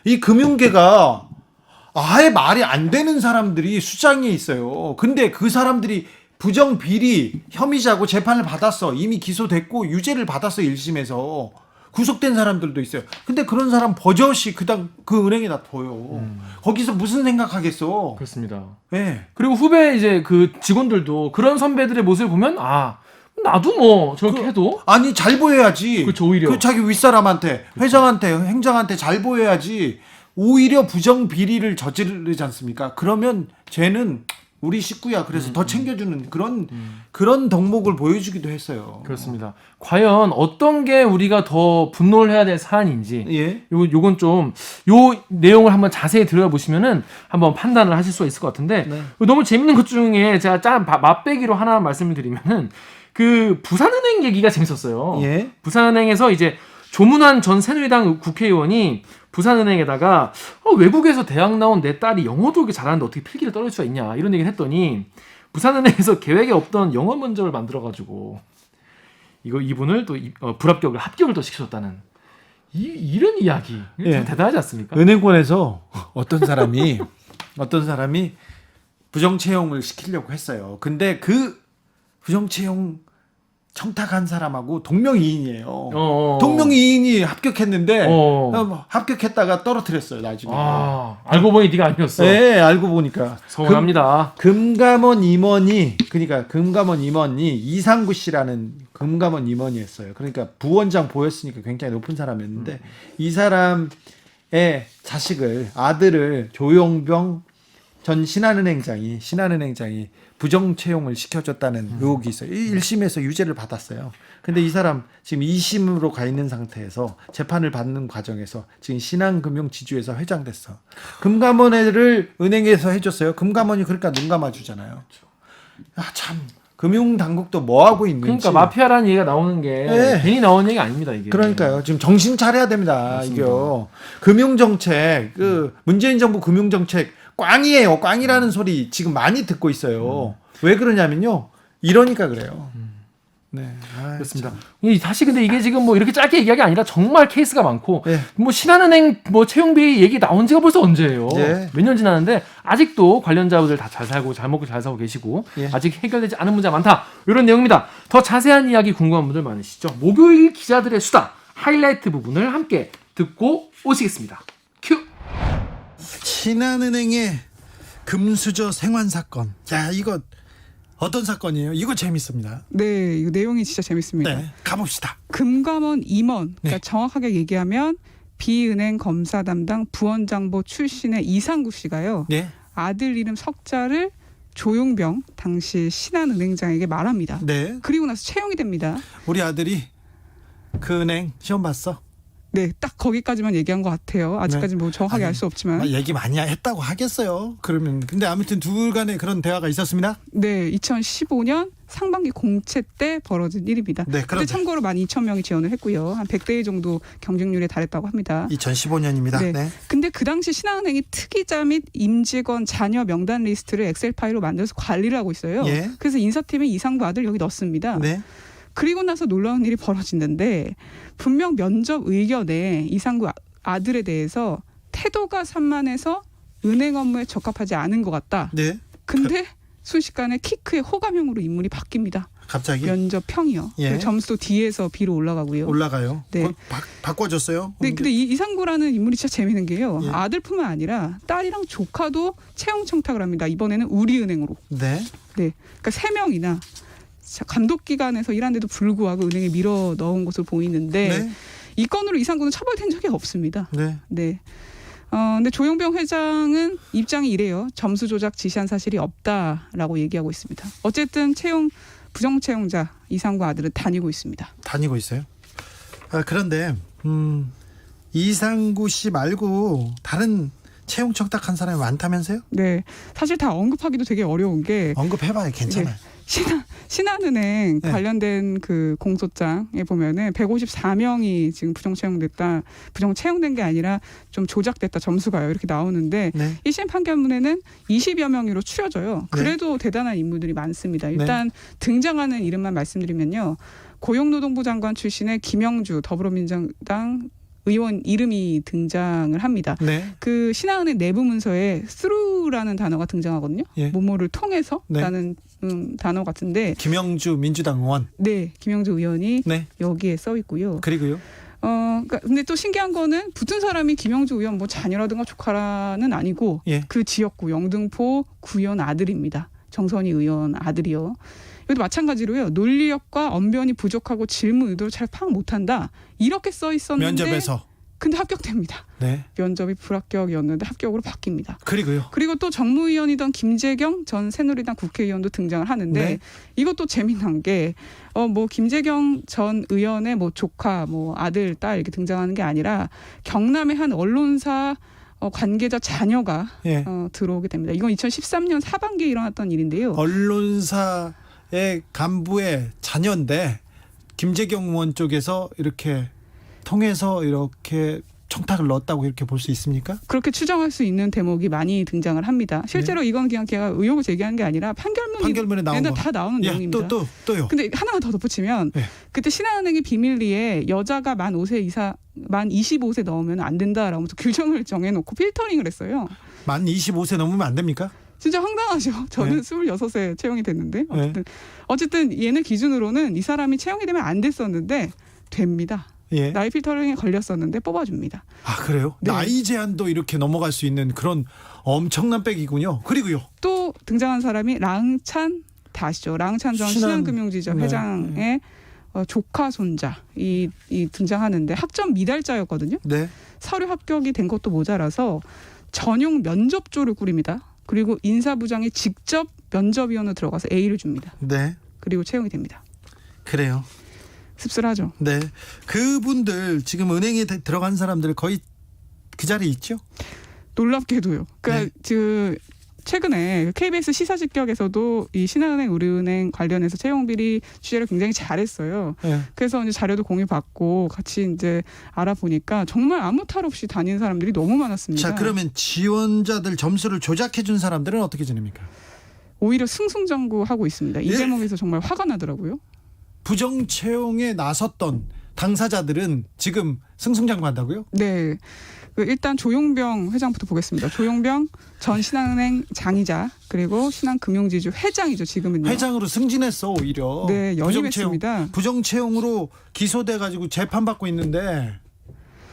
이 금융계가 아예 말이 안 되는 사람들이 수장에 있어요. 근데 그 사람들이 부정 비리 혐의자고 재판을 받았어. 이미 기소됐고 유죄를 받았어. 1심에서. 구속된 사람들도 있어요. 근데 그런 사람 버젓이 그 은행에 놔둬요. 거기서 무슨 생각하겠어. 그렇습니다. 네. 그리고 후배 이제 그 직원들도 그런 선배들의 모습을 보면 아 나도 뭐 저렇게 해도 아니 잘 보여야지. 그렇죠, 오히려. 그 자기 윗사람한테 회장한테 행장한테 잘 보여야지. 오히려 부정 비리를 저지르지 않습니까? 그러면 쟤는 우리 식구야. 그래서 더 챙겨주는 그런 덕목을 보여주기도 했어요. 그렇습니다. 과연 어떤 게 우리가 더 분노를 해야 될 사안인지 예. 요건 좀 요 내용을 한번 자세히 들여다보시면은 한번 판단을 하실 수가 있을 것 같은데 네. 너무 재밌는 것 중에 제가 맛배기로 하나 말씀을 드리면은 그 부산은행 얘기가 재밌었어요. 예. 부산은행에서 이제 조문환 전 새누리당 국회의원이 부산은행에다가 외국에서 대학 나온 내 딸이 영어도 이렇게 잘하는데 어떻게 필기를 떨어질 수가 있냐 이런 얘기를 했더니 부산은행에서 계획에 없던 영어 면접을 만들어가지고 이분을 또 합격을 또 시켜줬다는 이런 이야기 예. 참 대단하지 않습니까? 은행권에서 어떤 사람이 부정 채용을 시키려고 했어요. 근데 그 부정 채용 청탁한 사람하고 동명이인이에요. 어. 동명이인이 합격했는데 어. 합격했다가 떨어뜨렸어요 나중에. 아, 알고 보니 네가 아니었어. 네, 알고 보니까 서운합니다. 금감원 임원이 그러니까 금감원 임원이 이상구 씨라는 금감원 임원이었어요. 그러니까 부원장 보였으니까 굉장히 높은 사람이었는데 이 사람의 자식을 아들을 조용병 전 신한은행장이 부정 채용을 시켜줬다는 의혹이 있어요. 1심에서 유죄를 받았어요. 근데 이 사람 지금 2심으로 가 있는 상태에서 재판을 받는 과정에서 지금 신한금융지주에서 회장됐어. 금감원을 은행에서 해줬어요. 금감원이 그러니까 눈 감아주잖아요. 아, 참 금융당국도 뭐 하고 있는지. 그러니까 마피아라는 얘기가 나오는 게 네. 괜히 나오는 얘기 아닙니다. 이게. 그러니까요. 지금 정신 차려야 됩니다. 이게요. 금융정책, 문재인 정부 금융정책 꽝이에요. 꽝이라는 소리 지금 많이 듣고 있어요. 왜 그러냐면요. 이러니까 그래요. 네. 아, 그렇습니다. 참. 사실 근데 이게 지금 뭐 이렇게 짧게 얘기한 게 아니라 정말 케이스가 많고 네. 뭐 신한은행 뭐 채용비 얘기 나온 지가 벌써 언제예요? 네. 몇 년 지났는데 아직도 관련자분들 다 잘 살고 잘 먹고 잘 사고 계시고 예. 아직 해결되지 않은 문제가 많다. 이런 내용입니다. 더 자세한 이야기 궁금한 분들 많으시죠? 목요일 기자들의 수다 하이라이트 부분을 함께 듣고 오시겠습니다. 큐. 신한은행의 금수저 생환 사건. 야, 이거 어떤 사건이에요? 이거 재밌습니다. 네, 이거 내용이 진짜 재밌습니다. 네, 가봅시다. 금감원 임원, 그러니까 네. 정확하게 얘기하면 비은행 검사 담당 부원장보 출신의 이상구 씨가요. 네, 아들 이름 석자를 조용병 당시 신한은행장에게 말합니다. 네. 그리고 나서 채용이 됩니다. 우리 아들이 그 은행 시험 봤어. 네, 딱 거기까지만 얘기한 것 같아요. 아직까지 뭐 정확하게 아니, 알 수 없지만. 얘기 많이 했다고 하겠어요. 그러면 근데 아무튼 둘 간에 그런 대화가 있었습니다. 네, 2015년 상반기 공채 때 벌어진 일입니다. 네, 그때 그런데 참고로 12,000명이 지원을 했고요. 한 100대 정도 경쟁률에 달했다고 합니다. 2015년입니다. 네. 네. 근데 그 당시 신한은행이 특이자 및 임직원 자녀 명단 리스트를 엑셀 파일로 만들어서 관리를 하고 있어요. 예. 그래서 인사팀에 이상구 아들 여기 넣습니다. 네. 그리고 나서 놀라운 일이 벌어지는데 분명 면접 의견에 이상구 아들에 대해서 태도가 산만해서 은행 업무에 적합하지 않은 것 같다. 네. 근데 순식간에 키 크의 호감형으로 인물이 바뀝니다. 갑자기 면접 평이요. 예. 점수도 D에서 B로 올라가고요. 올라가요. 네. 바꿔줬어요. 네, 근데 이 이상구라는 인물이 진짜 재밌는 게요. 예. 아들뿐만 아니라 딸이랑 조카도 채용 청탁을 합니다. 이번에는 우리은행으로. 네. 네, 그러니까 3명이나 감독 기관에서 일하는데도 불구하고 은행에 밀어 넣은 것으로 보이는데 네. 이 건으로 이상구는 처벌된 적이 없습니다. 네. 네. 근데 조용병 회장은 입장이 이래요. 점수 조작 지시한 사실이 없다라고 얘기하고 있습니다. 어쨌든 부정 채용자 이상구 아들은 다니고 있습니다. 다니고 있어요. 그런데 이상구 씨 말고 다른 채용 청탁한 사람이 많다면서요? 네, 사실 다 언급하기도 되게 어려운 게 언급해봐요. 괜찮아요. 신한은행 네. 관련된 그 공소장에 보면은 154명이 지금 부정 채용된 게 아니라 좀 조작됐다 점수가요 이렇게 나오는데 네. 1심 판결문에는 20여 명으로 추려져요. 네. 그래도 대단한 인물들이 많습니다. 일단 등장하는 이름만 말씀드리면요. 고용노동부 장관 출신의 김영주 더불어민주당 의원 이름이 등장을 합니다. 네. 그 신한은행 내부 문서에 through라는 단어가 등장하거든요. 예. 뭐뭐를 통해서라는 단어 같은데, 김영주 민주당 의원. 네, 김영주 의원이 네. 여기에 써 있고요. 그리고요. 그러니까 근데 또 신기한 거는 붙은 사람이 김영주 의원 뭐 자녀라든가 조카라는 아니고 예. 그 지역구 영등포 구의원 아들입니다. 정선희 의원 아들이요. 이것도 마찬가지로요. 논리력과 언변이 부족하고 질문 의도를 잘 파악 못한다. 이렇게 써 있었는데 면접에서. 근데 합격됩니다. 네. 면접이 불합격이었는데 합격으로 바뀝니다. 그리고요. 그리고 또 정무위원이던 김재경 전 새누리당 국회의원도 등장을 하는데 네. 이것도 재미난 게 뭐 김재경 전 의원의 뭐 조카, 뭐 아들, 딸 이렇게 등장하는 게 아니라 경남의 한 언론사 관계자 자녀가 예. 들어오게 됩니다. 이건 2013년 하반기에 일어났던 일인데요. 언론사의 간부의 자녀인데 김재경 의원 쪽에서 이렇게 통해서 이렇게 청탁을 넣었다고 이렇게 볼 수 있습니까? 그렇게 추정할 수 있는 대목이 많이 등장을 합니다. 실제로 이건 그냥 걔가 의혹을 제기한 게 아니라 판결문에 나온 거. 다 나오는 내용입니다. 또요. 근데 하나만 더 덧붙이면 네. 그때 신한은행의 비밀리에 여자가 만 25세 넘으면 안 된다라고 규정을 정해놓고 필터링을 했어요. 만 25세 넘으면 안 됩니까? 진짜 황당하죠. 저는 네. 26세 채용이 됐는데 어쨌든 얘네 기준으로는 이 사람이 채용이 되면 안 됐었는데 됩니다. 예. 나이 필터링에 걸렸었는데 뽑아줍니다. 아 그래요? 네. 나이 제한도 이렇게 넘어갈 수 있는 그런 엄청난 백이군요. 그리고요. 또 등장한 사람이 랑찬 다 아시죠? 랑찬 전 신한금융지점 네. 회장의 조카 손자 이 등장하는데 학점 미달자였거든요. 네. 서류 합격이 된 것도 모자라서 전용 면접조를 꾸립니다. 그리고 인사부장이 직접 면접위원으로 들어가서 A를 줍니다. 네. 그리고 채용이 됩니다. 그래요. 씁쓸하죠. 네. 그분들 지금 은행에 들어간 사람들 거의 그 자리에 있죠? 놀랍게도요. 그러니까 최근에 KBS 시사직격에서도 이 신한은행, 우리은행 관련해서 채용 비리 취재를 굉장히 잘했어요. 네. 그래서 이제 자료도 공유받고 같이 이제 알아보니까 정말 아무 탈 없이 다닌 사람들이 너무 많았습니다. 자, 그러면 지원자들 점수를 조작해 준 사람들은 어떻게 지냅니까? 오히려 승승장구하고 있습니다. 이 예. 대목에서 정말 화가 나더라고요. 부정 채용에 나섰던 당사자들은 지금 승승장구한다고요? 네. 일단 조용병 회장부터 보겠습니다. 조용병 전 신한은행 장이자 그리고 신한금융지주 회장이죠. 지금은요. 회장으로 승진했어 오히려. 네, 연임했습니다. 부정 채용으로 기소돼 가지고 재판받고 있는데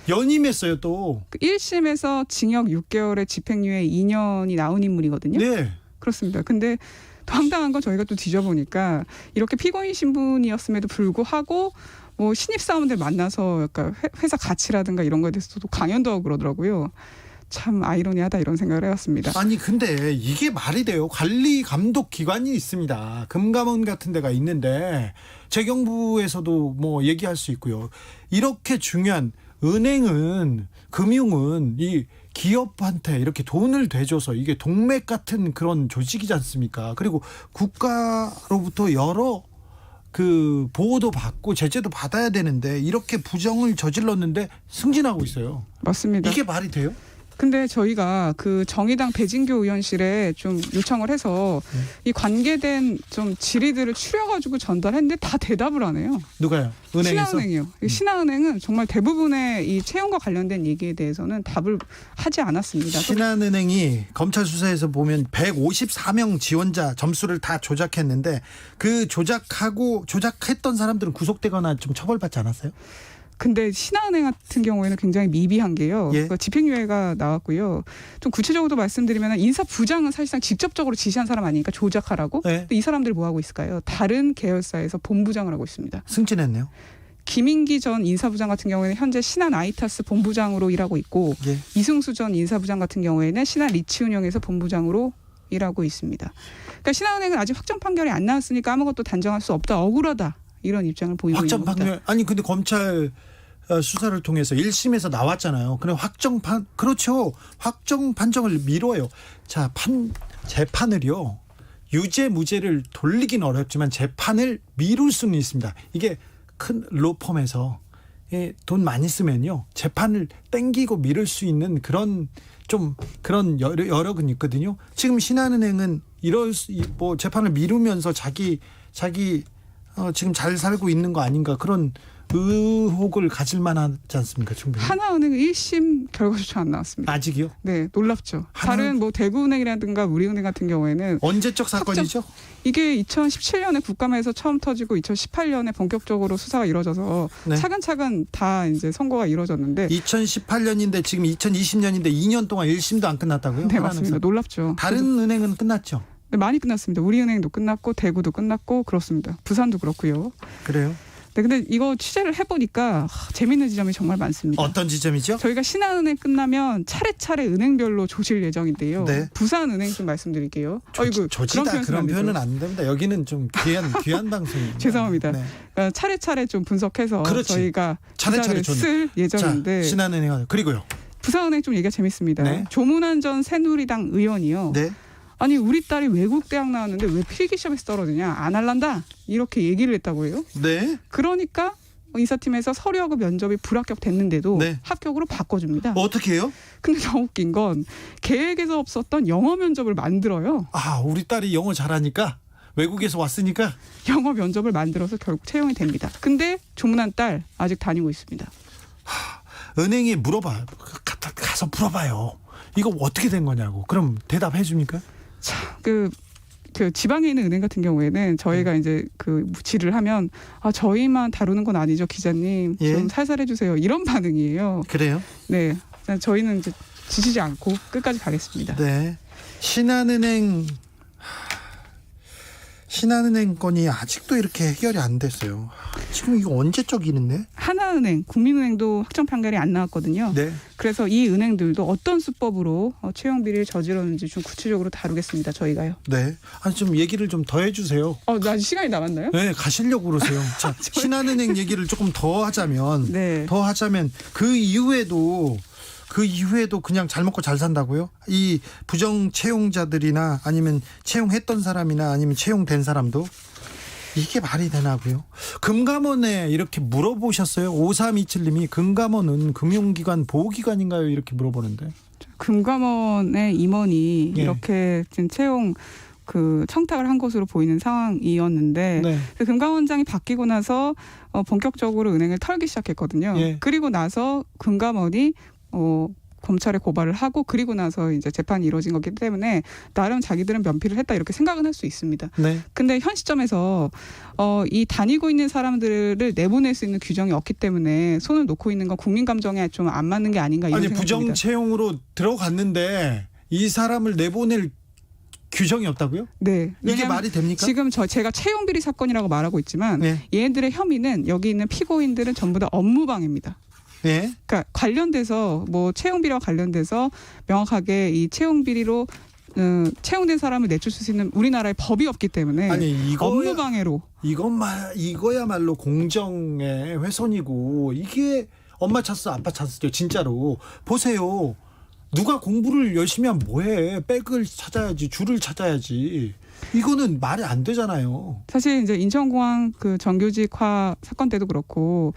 연임했어요 또. 1심에서 징역 6개월에 집행유예 2년이 나온 인물이거든요. 네. 그렇습니다. 근데 더 황당한 건 저희가 또 뒤져보니까 이렇게 피고인 신분이었음에도 불구하고 뭐 신입사원들 만나서 약간 회사 가치라든가 이런 거에 대해서도 강연도 하고 그러더라고요. 참 아이러니하다 이런 생각을 해왔습니다. 아니 근데 이게 말이 돼요? 관리 감독 기관이 있습니다. 금감원 같은 데가 있는데 재경부에서도 뭐 얘기할 수 있고요. 이렇게 중요한 은행은 금융은 이 기업한테 이렇게 돈을 대줘서 이게 동맥 같은 그런 조직이지 않습니까? 그리고 국가로부터 여러 그 보호도 받고 제재도 받아야 되는데 이렇게 부정을 저질렀는데 승진하고 있어요. 맞습니다. 이게 말이 돼요? 근데 저희가 그 정의당 배진교 의원실에 좀 요청을 해서 이 관계된 좀 질의들을 추려가지고 전달했는데 다 대답을 안 해요. 누가요? 은행에서? 신한은행이요. 신한은행은 정말 대부분의 이 채용과 관련된 얘기에 대해서는 답을 하지 않았습니다. 신한은행이 검찰 수사에서 보면 154명 지원자 점수를 다 조작했는데 그 조작했던 사람들은 구속되거나 좀 처벌받지 않았어요? 근데 신한은행 같은 경우에는 굉장히 미비한 게요. 예. 그러니까 집행유예가 나왔고요. 좀 구체적으로 말씀드리면 인사부장은 사실상 직접적으로 지시한 사람 아니니까 조작하라고. 네. 근데 이 사람들이 뭐 하고 있을까요? 다른 계열사에서 본부장을 하고 있습니다. 승진했네요. 김인기 전 인사부장 같은 경우에는 현재 신한 아이타스 본부장으로 일하고 있고 예. 이승수 전 인사부장 같은 경우에는 신한 리치운영에서 본부장으로 일하고 있습니다. 그러니까 신한은행은 아직 확정 판결이 안 나왔으니까 아무것도 단정할 수 없다. 억울하다. 이런 입장을 보이고 확정 있는 겁니다. 판결 아니 근데 검찰 수사를 통해서 1심에서 나왔잖아요. 그럼 그렇죠. 확정 판정을 미뤄요. 자, 재판을요. 유죄 무죄를 돌리긴 어렵지만 재판을 미룰 수는 있습니다. 이게 큰 로펌에서 돈 많이 쓰면요. 재판을 땡기고 미룰 수 있는 그런 여력은 있거든요. 지금 신한은행은 뭐 재판을 미루면서 자기 지금 잘 살고 있는 거 아닌가 그런 의혹을 가질 만하지 않습니까? 충분히. 하나은행은 1심 결과조차 안 나왔습니다. 아직이요? 네, 놀랍죠. 다른 뭐 대구은행이라든가 우리은행 같은 경우에는 언제적 사건이죠? 이게 2017년에 국감에서 처음 터지고 2018년에 본격적으로 수사가 이루어져서 네. 차근차근 다 이제 선고가 이루어졌는데 2018년인데 지금 2020년인데 2년 동안 1심도 안 끝났다고요? 네, 맞습니다. 놀랍죠. 다른 은행은 끝났죠? 네, 많이 끝났습니다. 우리은행도 끝났고 대구도 끝났고 그렇습니다. 부산도 그렇고요. 그래요? 네, 근데 이거 취재를 해보니까 재밌는 지점이 정말 많습니다. 어떤 지점이죠? 저희가 신한은행 끝나면 차례차례 은행별로 조질 예정인데요. 네. 부산은행 좀 말씀드릴게요. 조지다 그런 표현은 안 됩니다. 여기는 좀 귀한 방송입니다. 죄송합니다. 네. 그러니까 차례차례 좀 분석해서 그렇지. 저희가 차례차례 기사를 쓸 예정인데 자, 신한은행 그리고요. 부산은행 좀 얘기가 재밌습니다. 네. 조문환 전 새누리당 의원이요. 네. 아니 우리 딸이 외국 대학 나왔는데 왜 필기시험에서 떨어지냐 안 할란다 이렇게 얘기를 했다고 해요. 네. 그러니까 인사팀에서 서류하고 면접이 불합격 됐는데도 네. 합격으로 바꿔줍니다. 어떻게 해요? 근데 더 웃긴 건 계획에서 없었던 영어 면접을 만들어요. 아, 우리 딸이 영어 잘하니까 외국에서 왔으니까 영어 면접을 만들어서 결국 채용이 됩니다. 근데 조문한 딸 아직 다니고 있습니다. 은행에 가서 물어봐요. 이거 어떻게 된 거냐고. 그럼 대답해 줍니까? 그 지방에 있는 은행 같은 경우에는 저희가 이제 그 질을 하면 저희만 다루는 건 아니죠 기자님 예. 좀 살살 해주세요 이런 반응이에요. 그래요? 네, 저희는 이제 지치지 않고 끝까지 가겠습니다. 네. 신한은행 건이 아직도 이렇게 해결이 안 됐어요. 지금 이거 언제적 일인데? 하나은행, 국민은행도 확정 판결이 안 나왔거든요. 네. 그래서 이 은행들도 어떤 수법으로 채용 비리를 저질렀는지 좀 구체적으로 다루겠습니다. 저희가요. 네. 아니 좀 얘기를 좀 더 해주세요. 나 아직 시간이 남았나요? 네, 가시려고 그러세요. 자, 신한은행 얘기를 조금 더 하자면, 네. 그 이후에도 그냥 잘 먹고 잘 산다고요? 이 부정 채용자들이나 아니면 채용했던 사람이나 아니면 채용된 사람도 이게 말이 되나고요? 금감원에 이렇게 물어보셨어요? 5327님이 금감원은 금융기관 보호기관인가요? 이렇게 물어보는데. 금감원의 임원이 예. 이렇게 지금 채용 청탁을 한 것으로 보이는 상황이었는데 네. 금감원장이 바뀌고 나서 본격적으로 은행을 털기 시작했거든요. 예. 그리고 나서 금감원이 검찰에 고발을 하고 그리고 나서 이제 재판이 이루어진 거기 때문에 나름 자기들은 면피를 했다 이렇게 생각은 할 수 있습니다. 네. 근데 현 시점에서 이 다니고 있는 사람들을 내보낼 수 있는 규정이 없기 때문에 손을 놓고 있는 건 국민 감정에 좀 안 맞는 게 아닌가 이런 아니 생각입니다. 부정 채용으로 들어갔는데 이 사람을 내보낼 규정이 없다고요? 네. 이게 왜냐하면 말이 됩니까? 지금 제가 채용 비리 사건이라고 말하고 있지만 네. 얘네들의 혐의는 여기 있는 피고인들은 전부 다 업무방해입니다. 네. 그러니까 관련돼서 채용 비리와 관련돼서 명확하게 이 채용 비리로 채용된 사람을 내줄 수 있는 우리나라의 법이 없기 때문에 아니 업무방해로 이거야말로 공정의 훼손이고 이게 엄마 찼어 아빠 찼어요 진짜로. 보세요. 누가 공부를 열심히 하면 뭐해? 백을 찾아야지, 줄을 찾아야지. 이거는 말이 안 되잖아요. 사실 이제 인천공항 정규직화 사건 때도 그렇고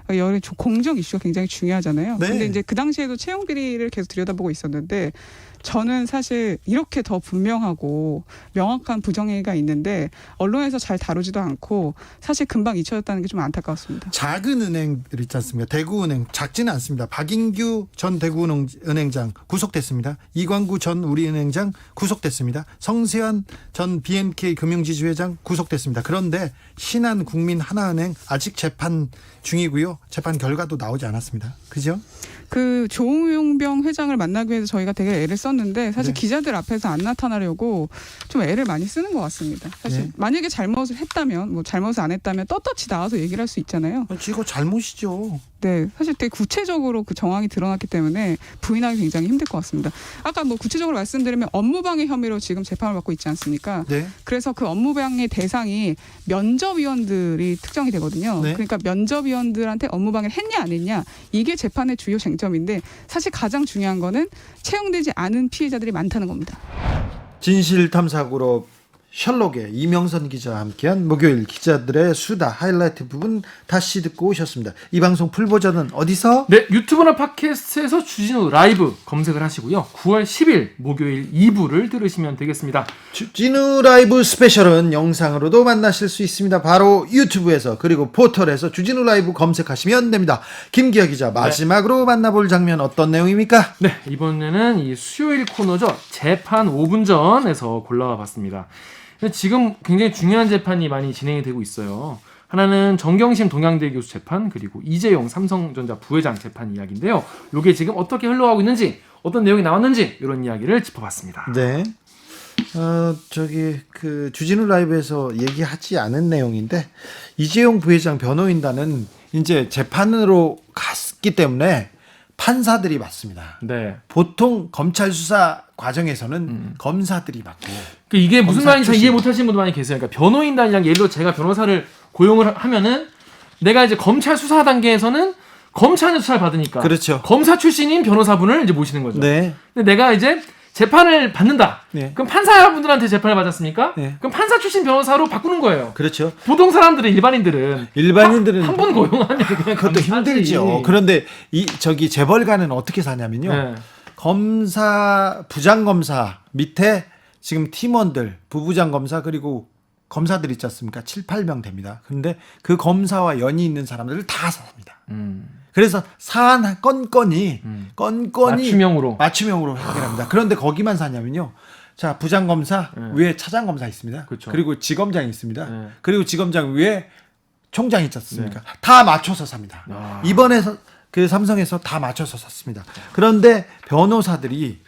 여러 공정 이슈가 굉장히 중요하잖아요. 네. 근데 이제 그 당시에도 채용 비리를 계속 들여다보고 있었는데 저는 사실 이렇게 더 분명하고 명확한 부정행위가 있는데 언론에서 잘 다루지도 않고 사실 금방 잊혀졌다는 게 좀 안타깝습니다. 작은 은행들 있지 않습니까? 대구은행 작지는 않습니다. 박인규 전 대구은행장 구속됐습니다. 이광구 전 우리은행장 구속됐습니다. 성세환 전 BNK 금융지주회장 구속됐습니다. 그런데 신한 국민 하나은행 아직 재판 중이고요. 재판 결과도 나오지 않았습니다. 그죠? 조용병 회장을 만나기 위해서 저희가 되게 애를 썼는데 사실 네. 기자들 앞에서 안 나타나려고 좀 애를 많이 쓰는 것 같습니다. 사실 네. 만약에 잘못을 했다면 잘못을 안 했다면 떳떳이 나와서 얘기를 할 수 있잖아요. 이거 잘못이죠. 네, 사실 되게 구체적으로 그 정황이 드러났기 때문에 부인하기 굉장히 힘들 것 같습니다. 아까 구체적으로 말씀드리면 업무방해 혐의로 지금 재판을 받고 있지 않습니까? 네. 그래서 그 업무방해 대상이 면접위원들이 특정이 되거든요. 네. 그러니까 면접위원들한테 업무방해를 했냐 안 했냐 이게 재판의 주요 쟁점인데 사실 가장 중요한 거는 채용되지 않은 피해자들이 많다는 겁니다. 진실탐사그룹 셜록의 이명선 기자와 함께한 목요일 기자들의 수다 하이라이트 부분 다시 듣고 오셨습니다. 이 방송 풀버전은 어디서? 네, 유튜브나 팟캐스트에서 주진우 라이브 검색을 하시고요. 9월 10일 목요일 2부를 들으시면 되겠습니다. 주진우 라이브 스페셜은 영상으로도 만나실 수 있습니다. 바로 유튜브에서 그리고 포털에서 주진우 라이브 검색하시면 됩니다. 김기아 기자 마지막으로 만나볼 장면 어떤 내용입니까? 네, 이번에는 이 수요일 코너죠. 재판 5분 전에서 골라와 봤습니다. 지금 굉장히 중요한 재판이 많이 진행이 되고 있어요. 하나는 정경심 동양대 교수 재판, 그리고 이재용 삼성전자 부회장 재판 이야기인데요. 이게 지금 어떻게 흘러가고 있는지, 어떤 내용이 나왔는지 이런 이야기를 짚어봤습니다. 네. 주진우 라이브에서 얘기하지 않은 내용인데 이재용 부회장 변호인단은 이제 재판으로 갔기 때문에 판사들이 맡습니다. 네. 보통 검찰 수사 과정에서는 검사들이 맡고 이게 무슨 검사 말인지 잘 출신. 이해 못하시는 분도 많이 계세요. 그러니까 변호인단이랑 예를 들어 제가 변호사를 고용을 하면은 내가 이제 검찰 수사 단계에서는 검찰의 수사를 받으니까 그렇죠. 검사 출신인 변호사분을 이제 모시는 거죠. 네. 근데 내가 이제 재판을 받는다. 네. 그럼 판사분들한테 재판을 받았습니까? 네. 그럼 판사 출신 변호사로 바꾸는 거예요. 그렇죠. 보통 사람들은 일반인들은 일반인들은 한 분 고용하면 그냥 그것도 감사하지. 힘들죠. 그런데 재벌가는 어떻게 사냐면요. 네. 부장검사 밑에 지금 팀원들, 부부장 검사 그리고 검사들 있지 않습니까? 7, 8명 됩니다. 그런데 그 검사와 연이 있는 사람들을 다 삽니다. 그래서 사안 건건이 맞춤형으로 해결합니다. 그런데 거기만 사냐면요. 자, 부장검사 네. 위에 차장검사 있습니다. 그렇죠. 그리고 지검장이 있습니다. 네. 그리고 지검장 위에 총장이 있지 않습니까? 다 맞춰서 삽니다. 아. 이번에 그 삼성에서 다 맞춰서 샀습니다. 그런데 변호사들이